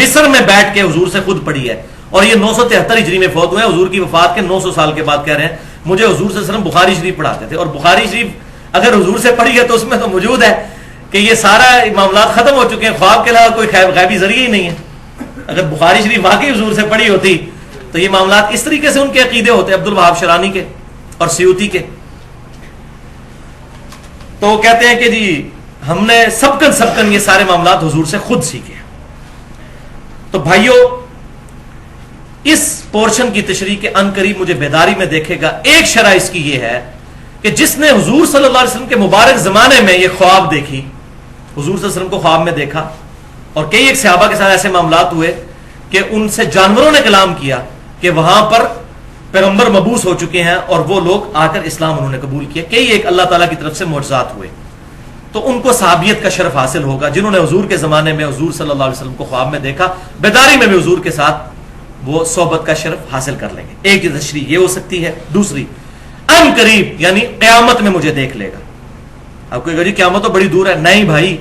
مصر میں بیٹھ کے حضور سے خود پڑھی ہے، اور یہ 973 ہجری میں فوت ہوئے ہیں، حضور کی وفات کے 900 سال کے بعد کہہ رہے ہیں مجھے حضور صلی اللہ علیہ وسلم بخاری شریف پڑھاتے تھے، اور بخاری شریف اگر حضور سے پڑھی ہے تو اس میں تو موجود ہے کہ یہ سارا معاملات ختم ہو چکے ہیں، خواب کے علاوہ کوئی غیبی ذریعہ ہی نہیں ہے۔ اگر بخاری شریف واقعی حضور سے پڑھی ہوتی تو یہ معاملات اس طریقے سے ان کے عقیدے ہوتے عبد الوہاب شرانی کے اور سیوطی کے۔ تو وہ کہتے ہیں کہ جی ہم نے سبکن یہ سارے معاملات حضور سے خود سیکھے۔ تو بھائیو اس پورشن کی تشریح کے ان قریب مجھے بیداری میں دیکھے گا، ایک شرح اس کی یہ ہے کہ جس نے حضور صلی اللہ علیہ وسلم کے مبارک زمانے میں یہ خواب دیکھی، حضور صلی اللہ علیہ وسلم کو خواب میں دیکھا، اور کئی ایک صحابہ کے ساتھ ایسے معاملات ہوئے کہ ان سے جانوروں نے کلام کیا کہ وہاں پر پیغمبر مبعوث ہو چکے ہیں، اور وہ لوگ آ کر اسلام انہوں نے قبول کیا، کئی ایک اللہ تعالیٰ کی طرف سے معجزات ہوئے، تو ان کو صحابیت کا شرف حاصل ہوگا جنہوں نے حضور کے زمانے میں حضور صلی اللہ علیہ وسلم کو خواب میں دیکھا، بیداری میں بھی حضور کے ساتھ وہ صحبت کا شرف حاصل کر لیں گے۔ ایک تشریح یہ ہو سکتی ہے۔ دوسری ان قریب یعنی قیامت میں مجھے دیکھ لے گا۔ اب کوئی گھڑی قیامت تو بڑی دور ہے، نہیں بھائی،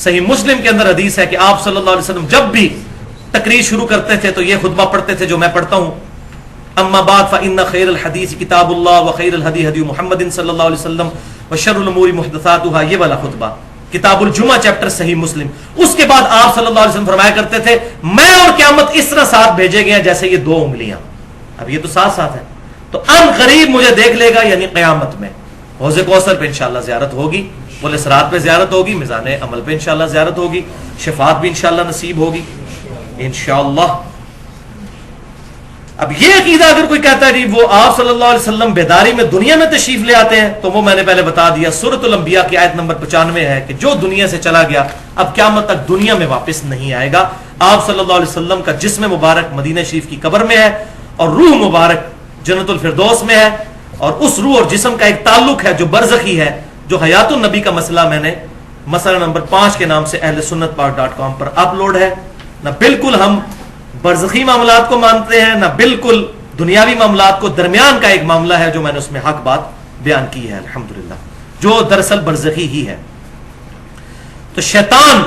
صحیح مسلم کے اندر حدیث ہے کہ آپ صلی اللہ علیہ وسلم جب بھی تقریر شروع کرتے تھے تو یہ خطبہ پڑھتے تھے جو میں پڑھتا ہوں، اما بعد فإن خیر الحدیث کتاب اللہ وخیر الہدی ہدی محمد صلی اللہ علیہ وسلم وشر الامور محدثاتها، یہ والا خطبہ کتاب الجمعہ چیپٹر صحیح مسلم۔ اس کے بعد آپ صلی اللہ علیہ وسلم فرمایا کرتے تھے میں اور قیامت اس طرح ساتھ بھیجے گئے ہیں جیسے یہ دو انگلیاں، اب یہ تو ساتھ ساتھ ہے، تو ان قریب مجھے دیکھ لے گا یعنی قیامت میں۔ حوض کوثر پہ انشاءاللہ زیارت ہوگی، پل صراط پہ زیارت ہوگی، میزان عمل پہ انشاءاللہ زیارت ہوگی، شفاعت بھی انشاءاللہ نصیب ہوگی انشاءاللہ۔ اب یہ عقیدہ اگر کوئی کہتا ہے جی وہ آپ صلی اللہ علیہ وسلم بیداری میں دنیا میں تشریف لے آتے ہیں، تو وہ میں نے پہلے بتا دیا سورۃ الانبیاء کی آیت نمبر 95 ہے کہ جو دنیا سے چلا گیا اب قیامت تک دنیا میں واپس نہیں آئے گا۔ آپ صلی اللہ علیہ وسلم کا جسم مبارک مدینہ شریف کی قبر میں ہے، اور روح مبارک جنت الفردوس میں ہے، اور اس روح اور جسم کا ایک تعلق ہے جو برزخی ہے، جو حیات النبی کا مسئلہ میں نے مسئلہ نمبر 5 کے نام سے اہل سنت پاک.com پر اپلوڈ ہے۔ نہ بالکل ہم برزخی معاملات کو مانتے ہیں، نہ بالکل دنیاوی معاملات کو، درمیان کا ایک معاملہ ہے جو میں نے اس میں حق بات بیان کی ہے الحمدللہ، جو دراصل برزخی ہی ہے۔ تو شیطان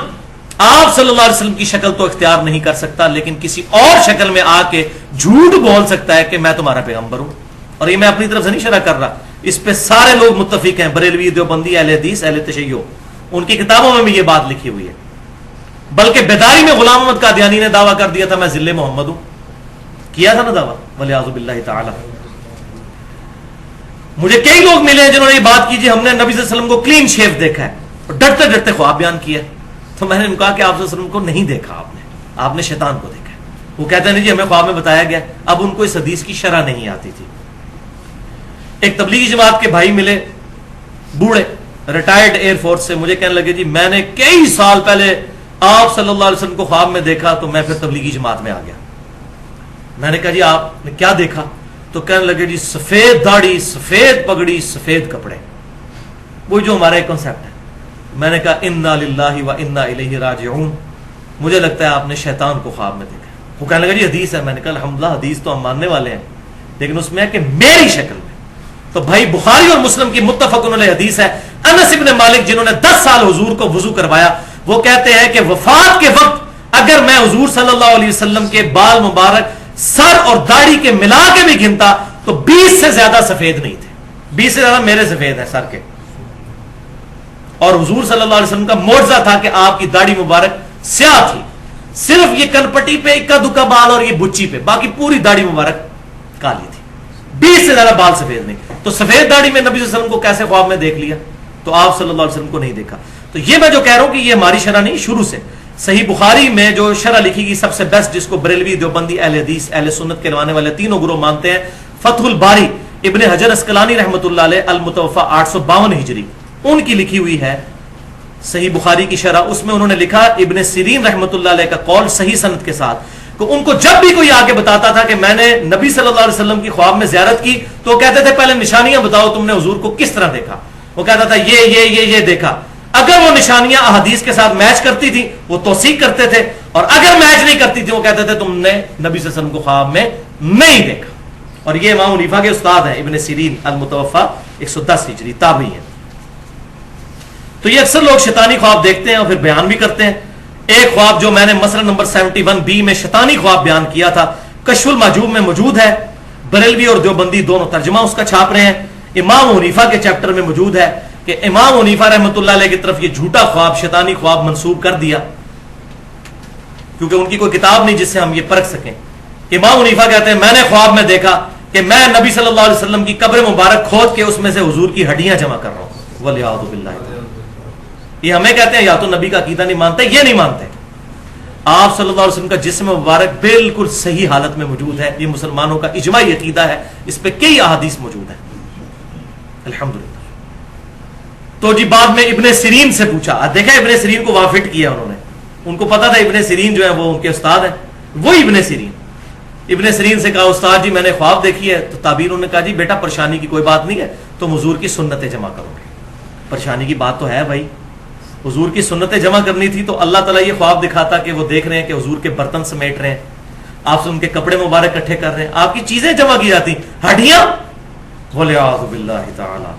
آپ صلی اللہ علیہ وسلم کی شکل تو اختیار نہیں کر سکتا، لیکن کسی اور شکل میں آ کے جھوٹ بول سکتا ہے کہ میں تمہارا پیغمبر ہوں، اور یہ میں اپنی طرف سے نہیں شرح کر رہا، اس پہ سارے لوگ متفق ہیں، بریلوی، دیوبندی، اہل حدیث، اہل تشیع، ان کی کتابوں میں بھی یہ بات لکھی ہوئی ہے۔ بلکہ بیداری میں غلام احمد قادیانی نے دعویٰ کر دیا تھا میں ذل محمد ہوں، کیا تھا نا دعویٰ، والعیاذ باللہ تعالی۔ مجھے کئی لوگ ملے ہیں جنہوں نے یہ بات کی جی ہم نے نبی صلی اللہ علیہ وسلم کو کلین شیو دیکھا ہے، اور ڈرتے ڈرتے خواب بیان کیا، تو میں نے ان کو کہا کہ آپ صلی اللہ علیہ وسلم کو نہیں دیکھا، آپ نے شیطان کو دیکھا ہے۔ وہ کہتے ہیں جی ہمیں خواب میں بتایا گیا، اب ان کو اس حدیث کی شرح نہیں آتی تھی۔ ایک تبلیغی جماعت کے بھائی ملے، بوڑھے، ریٹائرڈ ایئر فورس سے، مجھے کہنے لگے جی میں نے کئی سال پہلے آپ صلی اللہ علیہ وسلم کو خواب میں دیکھا تو میں پھر تبلیغی جماعت میں آ گیا۔ میں نے کہا جی آپ نے کیا دیکھا؟ تو کہنے لگے جی سفید داڑھی، سفید پگڑی، سفید کپڑے، وہ جو ہمارا ایک کنسیپٹ ہے۔ میں نے کہا انا للہ و انا الیہ راجعون، مجھے لگتا ہے آپ نے شیطان کو خواب میں دیکھا۔ وہ کہنے لگا جی حدیث ہے۔ میں نے کہا الحمدللہ حدیث تو ہم ماننے والے ہیں، لیکن اس میں ہے کہ میری شکل میں۔ تو بھائی بخاری اور مسلم کی متفق علیہ حدیث ہے، انس ابن مالک جنہوں نے 10 سال حضور کو وضو کروایا، وہ کہتے ہیں کہ وفات کے وقت اگر میں حضور صلی اللہ علیہ وسلم کے بال مبارک سر اور داڑھی کے ملا کے بھی گنتا تو 20 سے زیادہ سفید نہیں تھے، 20 سے زیادہ میرے سفید ہیں سر کے۔ اور حضور صلی اللہ علیہ وسلم کا معجزہ تھا کہ آپ کی داڑھی مبارک سیاہ تھی، صرف یہ کنپٹی پہ اکا دکا بال اور یہ بچی پہ، باقی پوری داڑھی مبارک کالی تھی، 20 سے زیادہ بال سفید نہیں۔ تو سفید داڑھی میں نبی صلی اللہ علیہ وسلم کو کیسے خواب میں دیکھ لیا؟ تو آپ صلی اللہ علیہ وسلم کو نہیں دیکھا۔ تو یہ میں جو کہہ رہا ہوں کہ یہ ہماری شرح نہیں، شروع سے صحیح بخاری میں جو شرح لکھی گئی سب سے بیسٹ، جس کو بریلوی، دیوبندی، اہل حدیث، اہل سنت کے لوانے والے تینوں گروہ مانتے ہیں، فتح الباری ابن حجر اسقلانی رحمۃ اللہ علیہ، المتوفى 852 ہجری، ان کی لکھی ہوئی ہے صحیح بخاری کی شرح، اس میں انہوں نے لکھا ابن سیرین رحمۃ اللہ علیہ کا قول صحیح سند کے ساتھ کہ ان کو جب بھی کوئی آگے بتاتا تھا کہ میں نے نبی صلی اللہ علیہ وسلم کی خواب میں زیارت کی، تو وہ کہتے تھے پہلے نشانیاں بتاؤ تم نے حضور کو کس طرح دیکھا. وہ کہتا تھا یہ دیکھا. اگر وہ نشانیاں احادیث کے ساتھ میچ کرتی تھی وہ توثیق کرتے تھے، اور اگر میچ نہیں کرتی تھی وہ کہتے تھے تم نے نبی صلی اللہ علیہ وسلم کو خواب میں نہیں دیکھا. اور یہ امام حنیفہ کے استاد ہیں ابن سیرین المتوفا 110 ہجری تابعی ہیں. تو یہ اکثر لوگ شیطانی خواب دیکھتے ہیں اور پھر بیان بھی کرتے ہیں. ایک خواب جو میں نے مسئلہ نمبر 71B میں شیطانی خواب بیان کیا تھا، کشف المحجوب میں موجود ہے. بریلوی اور دیوبندی دونوں ترجمہ اس کا چھاپ رہے ہیں. امام حنیفہ کے چیپٹر میں موجود ہے کہ امام حنیفہ رحمۃ اللہ علیہ کی طرف یہ جھوٹا خواب، شیطانی خواب منسوب کر دیا، کیونکہ ان کی کوئی کتاب نہیں جس سے ہم یہ پرکھ سکیں. امام حنیفہ کہتے ہیں میں نے خواب میں دیکھا کہ میں نبی صلی اللہ علیہ وسلم کی قبر مبارک کھود کے اس میں سے حضور کی ہڈیاں جمع کر رہا ہوں. ولیعوذ باللہ. یہ ہمیں کہتے ہیں یا تو نبی کا عقیدہ نہیں مانتے، یہ نہیں مانتے. آپ صلی اللہ علیہ وسلم کا جسم مبارک بالکل صحیح حالت میں موجود ہے. یہ مسلمانوں کا اجماعی عقیدہ ہے، اس پہ کئی احادیث موجود ہیں الحمدللہ. تو جی بعد میں ابن سیرین سے پوچھا، دیکھا ابن سیرین کو وہاں فٹ کیا انہوں نے. ان کو پتا تھا ابن سیرین جو ہے وہ ان کے استاد ہیں. وہی ابن سیرین سے کہا استاد جی میں نے خواب دیکھی ہے. تو تابعین نے کہا جی بیٹا پریشانی کی کوئی بات نہیں ہے، تم حضور کی سنتیں جمع کرو گے. پریشانی کی بات تو ہے بھائی، حضور کی سنتیں جمع کرنی تھی. تو اللہ تعالیٰ یہ خواب دکھاتا کہ وہ دیکھ رہے ہیں کہ حضور کے برتن سمیٹ رہے ہیں، آپ سے ان کے کپڑے مبارک اکٹھے کر رہے ہیں، آپ کی چیزیں جمع کی جاتی، ہڈیاں. ولیعوذ باللہ تعالی،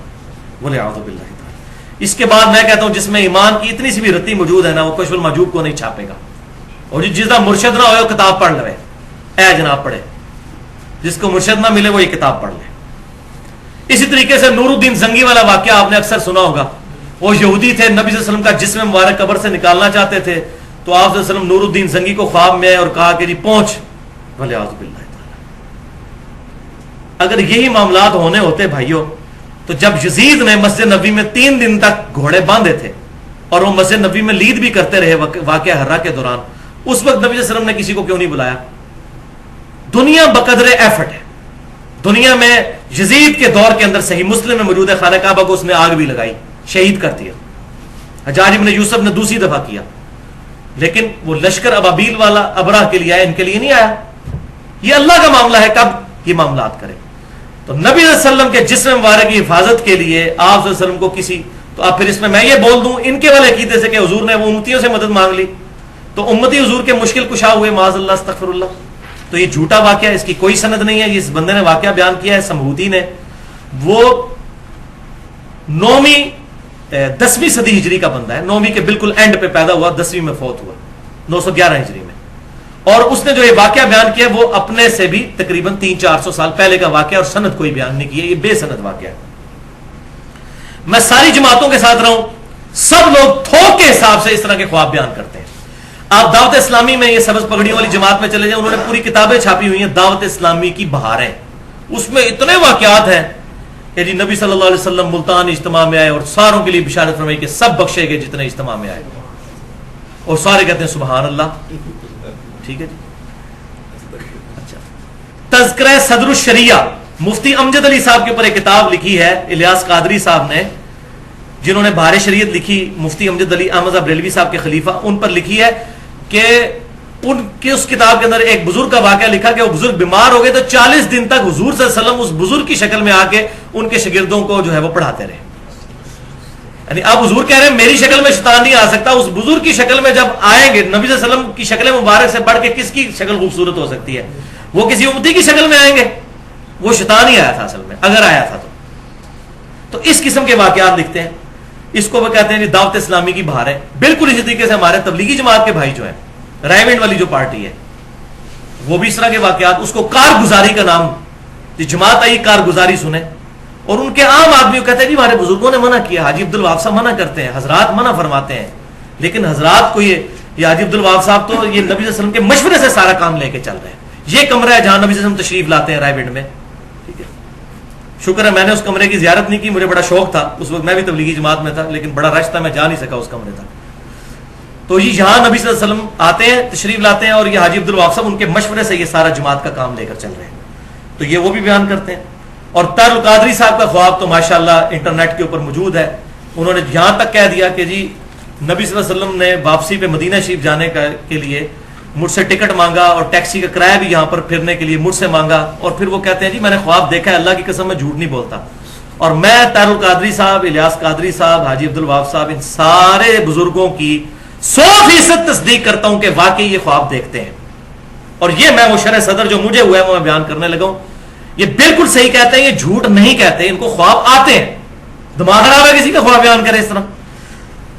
ولیعوذ باللہ تعالی. اس کے بعد میں کہتا ہوں جس میں ایمان کی اتنی سی بھی رتی موجود ہے نا، وہ کشف المحجوب کو نہیں چھاپے گا. اور جس کا مرشد نہ ہوئے وہ کتاب پڑھ لے. اے جناب پڑھے، جس کو مرشد نہ ملے وہ یہ کتاب پڑھ لے. اسی طریقے سے نور الدین زنگی والا واقعہ آپ نے اکثر سنا ہوگا. وہ یہودی تھے، نبی صلی اللہ علیہ وسلم کا جسم مبارک قبر سے نکالنا چاہتے تھے. تو آپ صلی اللہ علیہ وسلم نور الدین زنگی کو خواب میں آئے اور کہا کہ جی پہنچ. ولیعوذ باللہ. اگر یہی معاملات ہونے ہوتے بھائیوں، تو جب یزید نے مسجد نبوی میں 3 دن تک گھوڑے باندھے تھے اور وہ مسجد نبوی میں لید بھی کرتے رہے واقعہ حرہ کے دوران، اس وقت نبی صلی اللہ علیہ وسلم نے کسی کو کیوں نہیں بلایا؟ دنیا بقدر ایفٹ ہے. دنیا میں یزید کے دور کے اندر صحیح مسلم میں موجود ہے، خانہ کعبہ کو اس نے آگ بھی لگائی، شہید کر دیا. حجاج ابن یوسف نے دوسری دفعہ کیا، لیکن وہ لشکر ابابیل والا ابراہ کے لیے آیا، ان کے لیے نہیں آیا. یہ اللہ کا معاملہ ہے کب یہ معاملات کرے. تو نبی صلی اللہ علیہ وسلم کے جسم مبارک کی حفاظت کے لیے آپ صلی اللہ علیہ وسلم کو کسی، تو اب پھر اس میں یہ بول دوں ان کے والے عقیدے سے کہ حضور نے وہ امتیوں سے مدد مانگ لی تو امتی حضور کے مشکل کشا ہوئے، معاذ اللہ استغفر اللہ. تو یہ جھوٹا واقعہ، اس کی کوئی سند نہیں ہے. اس بندے نے واقعہ بیان کیا ہے سمہوتی نے، وہ 10ویں صدی ہجری کا بندہ ہے. 9ویں کے بالکل اینڈ پہ پیدا ہوا، 10ویں میں فوت ہوا 911 ہجری میں. اور اس نے جو یہ واقعہ بیان کیا وہ اپنے سے بھی تقریباً 300-400 سال پہلے کا واقعہ، اور سند کوئی بیان نہیں کیا. یہ بے سند واقعہ ہے. میں ساری جماعتوں کے ساتھ رہوں، سب لوگ تھوک کے حساب سے اس طرح کے خواب بیان کرتے ہیں. آپ دعوت اسلامی میں یہ سبز پگڑی والی جماعت میں چلے جائیں، انہوں نے پوری کتابیں چھاپی ہوئی ہیں دعوت اسلامی کی بہاریں. اس میں اتنے واقعات ہیں کہ جی نبی صلی اللہ علیہ وسلم ملتان اجتماع میں آئے اور ساروں کے لیے بشارت فرمائی کہ سب بخشے گئے جتنے اجتماع میں آئے، اور سارے کہتے ہیں سبحان اللہ. ٹھیک ہے جی. اچھا، تذکرہ صدر الشریعہ، مفتی امجد علی صاحب کے اوپر ایک کتاب لکھی ہے الیاس قادری صاحب نے، جنہوں نے بہار شریعت لکھی. مفتی امجد علی احمد بریلوی صاحب کے خلیفہ، ان پر لکھی ہے کہ ان کی اس کتاب کے اندر ایک بزرگ کا واقعہ لکھا کہ وہ بزرگ بیمار ہو گئے تو 40 دن تک حضور صلی اللہ علیہ وسلم اس بزرگ کی شکل میں آ کے ان کے شاگردوں کو جو ہے وہ پڑھاتے رہے. یعنی اب حضور کہہ رہے ہیں میری شکل میں شیطان نہیں آ سکتا، اس بزرگ کی شکل میں جب آئیں گے، نبی صلی اللہ علیہ وسلم کی شکل مبارک سے بڑھ کے کس کی شکل خوبصورت ہو سکتی ہے؟ وہ کسی امتی کی شکل میں آئیں گے. وہ شیطان ہی آیا تھا اصل میں، اگر آیا تھا تو اس قسم کے واقعات لکھتے ہیں. اس کو وہ کہتے ہیں دعوت اسلامی کی بہار ہے. بالکل اسی طریقے سے ہمارے تبلیغی جماعت کے بھائی جو ہیں، رائے والی جو پارٹی ہے، وہ بھی اس طرح کے واقعات، اس کو کارگزاری کا نام، جماعت آئی کارگزاری سنیں. اور ان کے عام آدمی کہتے ہیں ہمارے بزرگوں نے منع کیا، حاجی عبد الوہاب صاحب منع کرتے ہیں، حضرات منع فرماتے ہیں. لیکن حضرات کو یہ حاجی عبد الوہاب صاحب تو یہ نبی صلی اللہ علیہ وسلم کے مشورے سے سارا کام لے کے چل رہے ہیں. یہ کمرہ ہے جہاں نبی صلی اللہ علیہ وسلم تشریف لاتے ہیں، رائے ونڈ میں. ٹھیک ہے، شکر ہے میں نے اس کمرے کی زیارت نہیں کی، مجھے بڑا شوق تھا، اس وقت میں بھی تبلیغی جماعت میں تھا، لیکن بڑا رش تھا، میں جا نہیں سکا اس کمرے تک. تو یہ یہاں نبی صلی اللہ علیہ وسلم آتے ہیں، تشریف لاتے ہیں، اور یہ حاجی عبد الوہاب صاحب ان کے مشورے سے یہ سارا جماعت کا کام لے کر چل رہے ہیں. تو یہ وہ بھی بیان کرتے ہیں. اور طاہر القادری صاحب کا خواب تو ماشاءاللہ انٹرنیٹ کے اوپر موجود ہے. انہوں نے یہاں تک کہہ دیا کہ جی نبی صلی اللہ علیہ وسلم نے واپسی پہ مدینہ شریف جانے کے لیے مجھ سے ٹکٹ مانگا اور ٹیکسی کا کرایہ بھی یہاں پر پھرنے کے لیے مجھ سے مانگا, اور پھر وہ کہتے ہیں جی میں نے خواب دیکھا ہے, اللہ کی قسم میں جھوٹ نہیں بولتا. اور میں طاہر القادری صاحب, الیاس قادری صاحب, حاجی عبد الوہاب صاحب, ان سارے بزرگوں کی 100% تصدیق کرتا ہوں کہ واقعی یہ خواب دیکھتے ہیں. اور یہ میں وہ شرح صدر جو مجھے ہوا ہے وہ میں بیان کرنے لگا ہوں, یہ بالکل صحیح کہتے ہیں, یہ جھوٹ نہیں کہتے, ان کو خواب آتے ہیں. دماغ خراب ہے کسی کا خواب بیان کرے اس طرح؟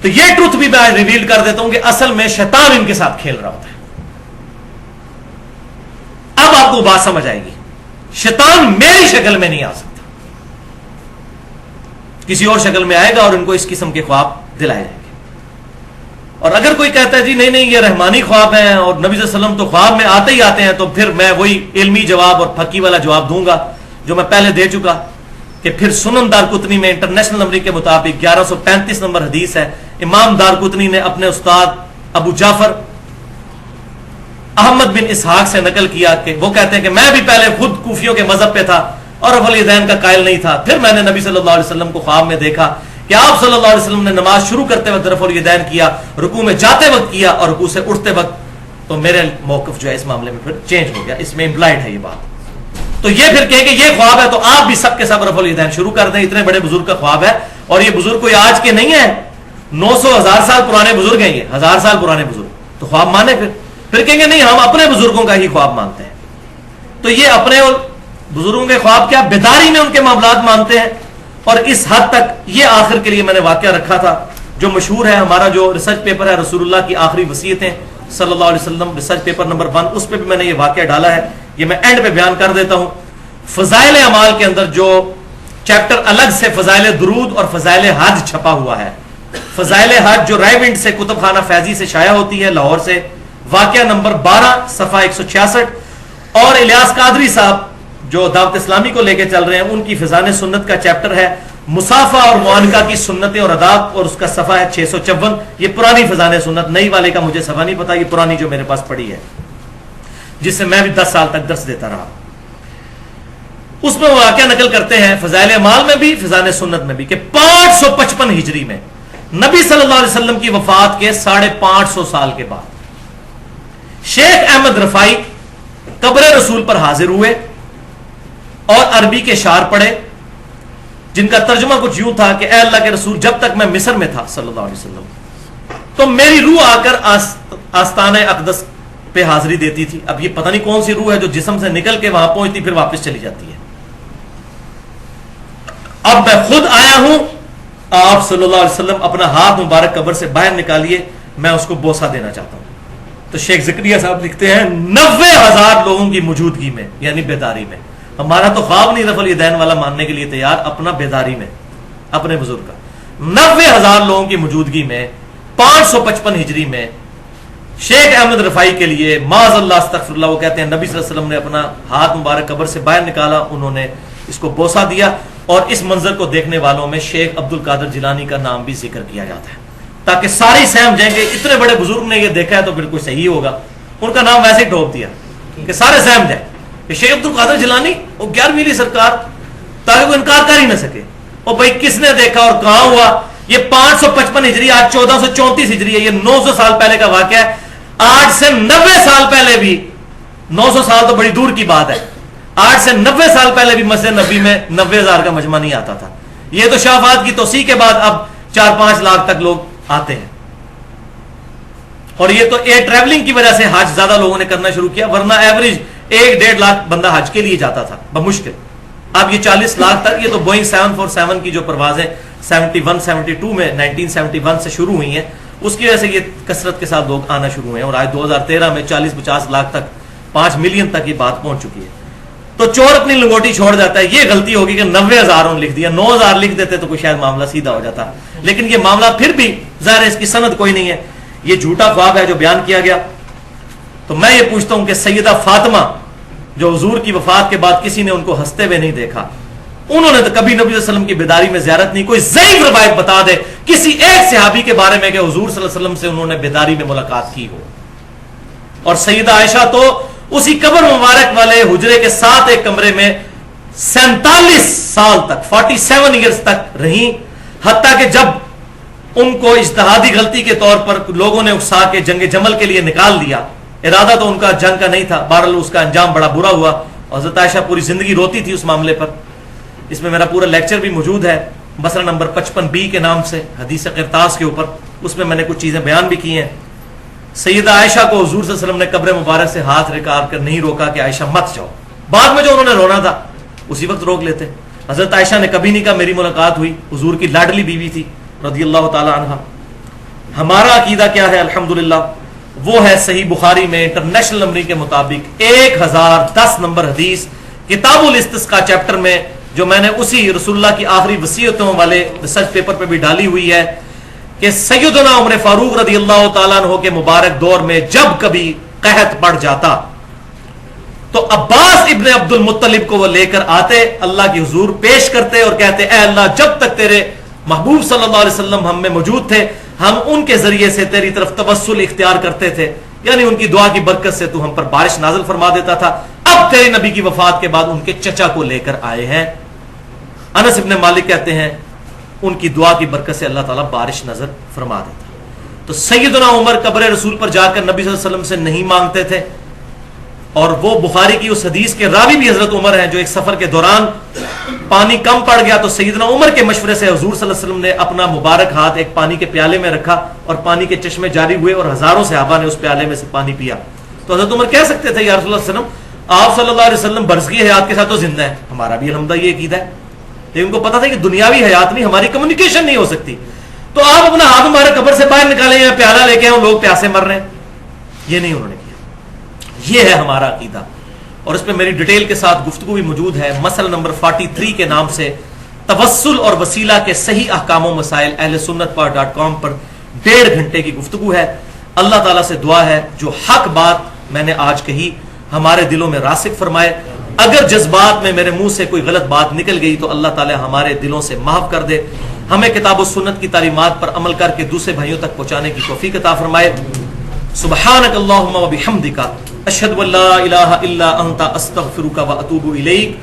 تو یہ ٹروتھ بھی میں ریویل کر دیتا ہوں کہ اصل میں شیطان ان کے ساتھ کھیل رہا ہوتا ہے. اب آپ کو بات سمجھ آئے گی, شیطان میری شکل میں نہیں آ سکتا, کسی اور شکل میں آئے گا اور ان کو اس قسم کے خواب دلائے جائیں گے. اور اگر کوئی کہتا ہے جی نہیں نہیں یہ رحمانی خواب ہیں اور نبی صلی اللہ علیہ وسلم تو خواب میں آتے ہی آتے ہیں, تو پھر میں وہی علمی جواب اور پھکی والا جواب دوں گا جو میں پہلے دے چکا کہ پھر سنن دارقطنی میں انٹرنیشنل نمبر کے مطابق 1135 نمبر حدیث ہے. امام دارقطنی نے اپنے استاد ابو جعفر احمد بن اسحاق سے نقل کیا کہ وہ کہتے ہیں کہ میں بھی پہلے خود کوفیوں کے مذہب پہ تھا اور رفع الیدین کا قائل نہیں تھا, پھر میں نے نبی صلی اللہ علیہ وسلم کو خواب میں دیکھا کہ آپ صلی اللہ علیہ وسلم نے نماز شروع کرتے وقت رفع الیدین کیا, رکوع میں جاتے وقت کیا اور رکوع سے اٹھتے وقت, تو میرے موقف جو ہے اس معاملے میں پھر چینج ہو گیا. اس میں امپلائڈ ہے یہ بات. تو یہ پھر کہیں کہ یہ خواب ہے تو آپ بھی سب کے سب رفع الیدین شروع کر دیں, اتنے بڑے بزرگ کا خواب ہے. اور یہ بزرگ کوئی آج کے نہیں ہے, 900,000 سال پرانے بزرگ ہیں, یہ 1000 سال پرانے بزرگ, تو خواب مانے پھر کہیں گے نہیں ہم اپنے بزرگوں کا ہی خواب مانتے ہیں. تو یہ اپنے بزرگوں کے خواب کیا بیداری میں ان کے معاملات مانتے ہیں. اور اس حد تک یہ آخر کے لیے میں نے واقعہ رکھا تھا جو مشہور ہے, ہمارا جو ریسرچ پیپر ہے رسول اللہ کی آخری وصیتیں صلی اللہ علیہ وسلم, ریسرچ پیپر نمبر 1, اس پہ بھی میں نے یہ واقعہ ڈالا ہے. یہ میں اینڈ پہ بیان کر دیتا ہوں. فضائل اعمال کے اندر جو چیپٹر الگ سے فضائل درود اور فضائل حج چھپا ہوا ہے, فضائل حج جو رائیونڈ سے کتب خانہ فیضی سے شائع ہوتی ہے لاہور سے, واقعہ نمبر 12 صفحہ 166, اور الیاس قادری صاحب جو دعوت اسلامی کو لے کے چل رہے ہیں ان کی فضائل سنت کا چیپٹر ہے مصافہ اور معانقہ کی سنتیں اور آداب, اور اس کا صفحہ ہے 654. یہ پرانی فضائل سنت, نئی والے کا مجھے صفحہ نہیں پتا, یہ پرانی جو میرے پاس پڑی ہے جس سے میں بھی 10 سال تک درس دیتا رہا. اس میں وہ واقعہ نقل کرتے ہیں فضائل اعمال میں بھی فضائل سنت میں بھی کہ 555 ہجری میں نبی صلی اللہ علیہ وسلم کی وفات کے 550 سال کے بعد شیخ احمد رفائی قبر رسول پر حاضر ہوئے اور عربی کے شعر پڑھے جن کا ترجمہ کچھ یوں تھا کہ اے اللہ کے رسول جب تک میں مصر میں تھا صلی اللہ علیہ وسلم تو میری روح آ کر آستانہ اقدس پہ حاضری دیتی تھی. اب یہ پتہ نہیں کون سی روح ہے جو جسم سے نکل کے وہاں پہنچتی پھر واپس چلی جاتی ہے. اب میں خود آیا ہوں, آپ صلی اللہ علیہ وسلم اپنا ہاتھ مبارک قبر سے باہر نکالیے, میں اس کو بوسہ دینا چاہتا ہوں. تو شیخ زکریا صاحب لکھتے ہیں 90,000 لوگوں کی موجودگی میں, یعنی بیداری میں. ہمارا تو خواب نہیں رفع الیدین والا ماننے کے لیے تیار, اپنا بیداری میں اپنے بزرگ کا 90,000 لوگوں کی موجودگی میں 555 ہجری میں شیخ احمد رفائی کے لیے معاذ اللہ استغفر اللہ, وہ کہتے ہیں نبی صلی اللہ علیہ وسلم نے اپنا ہاتھ مبارک قبر سے باہر نکالا, انہوں نے اس کو بوسہ دیا, اور اس منظر کو دیکھنے والوں میں شیخ عبد القادر جیلانی کا نام بھی ذکر کیا جاتا ہے تاکہ ساری سہم جائیں گے اتنے بڑے بزرگ نے یہ دیکھا ہے تو بالکل صحیح ہوگا. ان کا نام ویسے ہی ڈھوپ دیا کہ سارے سہم جائیں کہ شیخ عبد القادر جیلانی وہ 11ویں سرکار, تاکہ وہ انکار کر ہی نہ سکے. اور بھائی کس نے دیکھا اور کہاں ہوا؟ یہ 555 ہجری, آج 1434 ہجری ہے, یہ 900 سال پہلے کا واقعہ ہے. آج سے 90 سال پہلے بھی, 900 سال تو بڑی دور کی بات ہے, آج سے 90 سال پہلے بھی مسجد نبی میں 90,000 کا مجمع نہیں آتا تھا. یہ تو شافعات کی توسیع کے بعد اب 4-5 لاکھ تک لوگ آتے ہیں. اور یہ تو ایئر ٹریولنگ کی وجہ سے حج زیادہ لوگوں نے کرنا شروع کیا, ورنہ ایوریج 1-1.5 لاکھ بندہ حج کے لیے جاتا تھا بمشکل. اب یہ 40 لاکھ تک, یہ تو بوئنگ 747 کی جو پروازیں 71-72 میں 1971 سے شروع ہوئی ہیں اس کی وجہ سے یہ کثرت کے ساتھ لوگ آنا شروع ہوئے ہیں, اور آج 2013 میں 40-50 لاکھ تک 5 ملین تک یہ بات پہنچ چکی ہے. تو چور اپنی لنگوٹی چھوڑ جاتا ہے. یہ غلطی ہوگی کہ 90,000 لکھ دیا, 9,000 لکھ دیتے تو کوئی شاید معاملہ سیدھا ہو جاتا, لیکن یہ معاملہ پھر بھی ظاہر ہے اس کی سند کوئی نہیں ہے, یہ جھوٹا خواب ہے جو بیان کیا گیا. تو میں یہ پوچھتا ہوں کہ سیدہ فاطمہ جو حضور کی وفات کے بعد کسی نے ان کو ہنستے ہوئے نہیں دیکھا, انہوں نے تو کبھی نبی صلی اللہ علیہ وسلم کی بیداری میں زیارت نہیں. کوئی ضعیف روایت بتا دے کسی ایک صحابی کے بارے میں کہ حضور صلی اللہ علیہ وسلم سے انہوں نے بیداری میں ملاقات کی ہو. اور سیدہ عائشہ تو اسی قبر مبارک والے حجرے کے ساتھ ایک کمرے میں 47 سال تک 47 ایئرز تک رہیں, حتیٰ کہ جب ان کو اجتہادی غلطی کے طور پر لوگوں نے اکسا کے جنگ جمل کے لیے نکال دیا. ارادہ تو ان کا جنگ کا نہیں تھا, بہرحال اس کا انجام بڑا برا ہوا, اور حضرت عائشہ پوری زندگی روتی تھی اس معاملے پر. اس میں میرا پورا لیکچر بھی موجود ہے, مسئلہ نمبر 55B کے نام سے, حدیث قرطاس کے اوپر. اس میں نے کچھ چیزیں بیان بھی کی ہیں. سیدہ عائشہ کو حضور صلی اللہ علیہ وسلم نے قبر مبارک سے ہاتھ رکار کر نہیں روکا کہ عائشہ مت جاؤ. بعد میں جو انہوں نے رونا تھا اسی وقت روک لیتے. حضرت عائشہ نے کبھی نہیں کہا میری ملاقات ہوئی, حضور کی لاڈلی بیوی تھی رضی اللہ تعالی عنہ. ہمارا عقیدہ کیا ہے؟ الحمدللہ وہ ہے صحیح بخاری میں انٹرنیشنل نمبر کے مطابق 1010 نمبر حدیث کتاب الاستسقاء چیپٹر میں, جو میں نے اسی رسول اللہ کی آخری وصیتوں والے ریسرچ پیپر پہ بھی ڈالی ہوئی ہے, کہ سیدنا عمر فاروق رضی اللہ تعالیٰ عنہ کے مبارک دور میں جب کبھی قحط پڑ جاتا تو عباس ابن عبد المطلب کو وہ لے کر آتے, اللہ کی حضور پیش کرتے اور کہتے اے اللہ جب تک تیرے محبوب صلی اللہ علیہ وسلم ہم میں موجود تھے ہم ان کے ذریعے سے تیری طرف توسل اختیار کرتے تھے, یعنی ان کی دعا کی برکت سے تو ہم پر بارش نازل فرما دیتا تھا. اب تیرے نبی کی وفات کے بعد ان کے چچا کو لے کر آئے ہیں. انس ابن مالک کہتے ہیں ان کی دعا کی برکت سے اللہ تعالیٰ بارش نظر فرما دیتا. تو سیدنا عمر قبر رسول پر جا کر نبی صلی اللہ علیہ وسلم سے نہیں مانگتے تھے, اور وہ بخاری کی اس حدیث کے راوی بھی حضرت عمر ہیں, جو ایک سفر کے دوران پانی کم پڑ گیا تو سیدنا عمر کے مشورے سے حضور صلی اللہ علیہ وسلم نے اپنا مبارک ہاتھ ایک پانی کے پیالے میں رکھا اور پانی کے چشمے جاری ہوئے اور ہزاروں صحابہ نے اس پیالے میں سے پانی پیا. تو حضرت عمر کہہ سکتے تھے یا رسول اللہ صلی اللہ علیہ وسلم آپ صلی اللہ علیہ وسلم برزخی حیات کے ساتھ تو زندہ ہے, ہمارا بھی الحمدللہ یہ عقیدہ ہے, لیکن ان کو پتا تھا کہ دنیاوی حیات نہیں, ہماری کمیونیکیشن نہیں ہو سکتی, تو آپ اپنا ہاتھ ہمارے قبر سے باہر نکالیں یا پیالہ لے کے آؤ, لوگ پیاسے مر رہے ہیں. یہ نہیں انہوں نے کیا. یہ ہے ہمارا عقیدہ, اور اس پہ میری ڈیٹیل کے ساتھ گفتگو بھی موجود ہے. مسئلہ نمبر 43 کے نام سے توسل اور وسیلہ کے صحیح احکام و مسائل اہل سنت .com پر 1.5 گھنٹے کی گفتگو ہے. اللہ تعالیٰ سے دعا ہے جو حق بات میں نے آج کہی ہمارے دلوں میں راسخ فرمائے. اگر جذبات میں میرے منہ سے کوئی غلط بات نکل گئی تو اللہ تعالیٰ ہمارے دلوں سے معاف کر دے. ہمیں کتاب و سنت کی تعلیمات پر عمل کر کے دوسرے بھائیوں تک پہنچانے کی توفیق عطا فرمائے. سبحانک اللہم و بحمدک اشہد ان لا الہ الا انت استغفرک و اتوب الیک.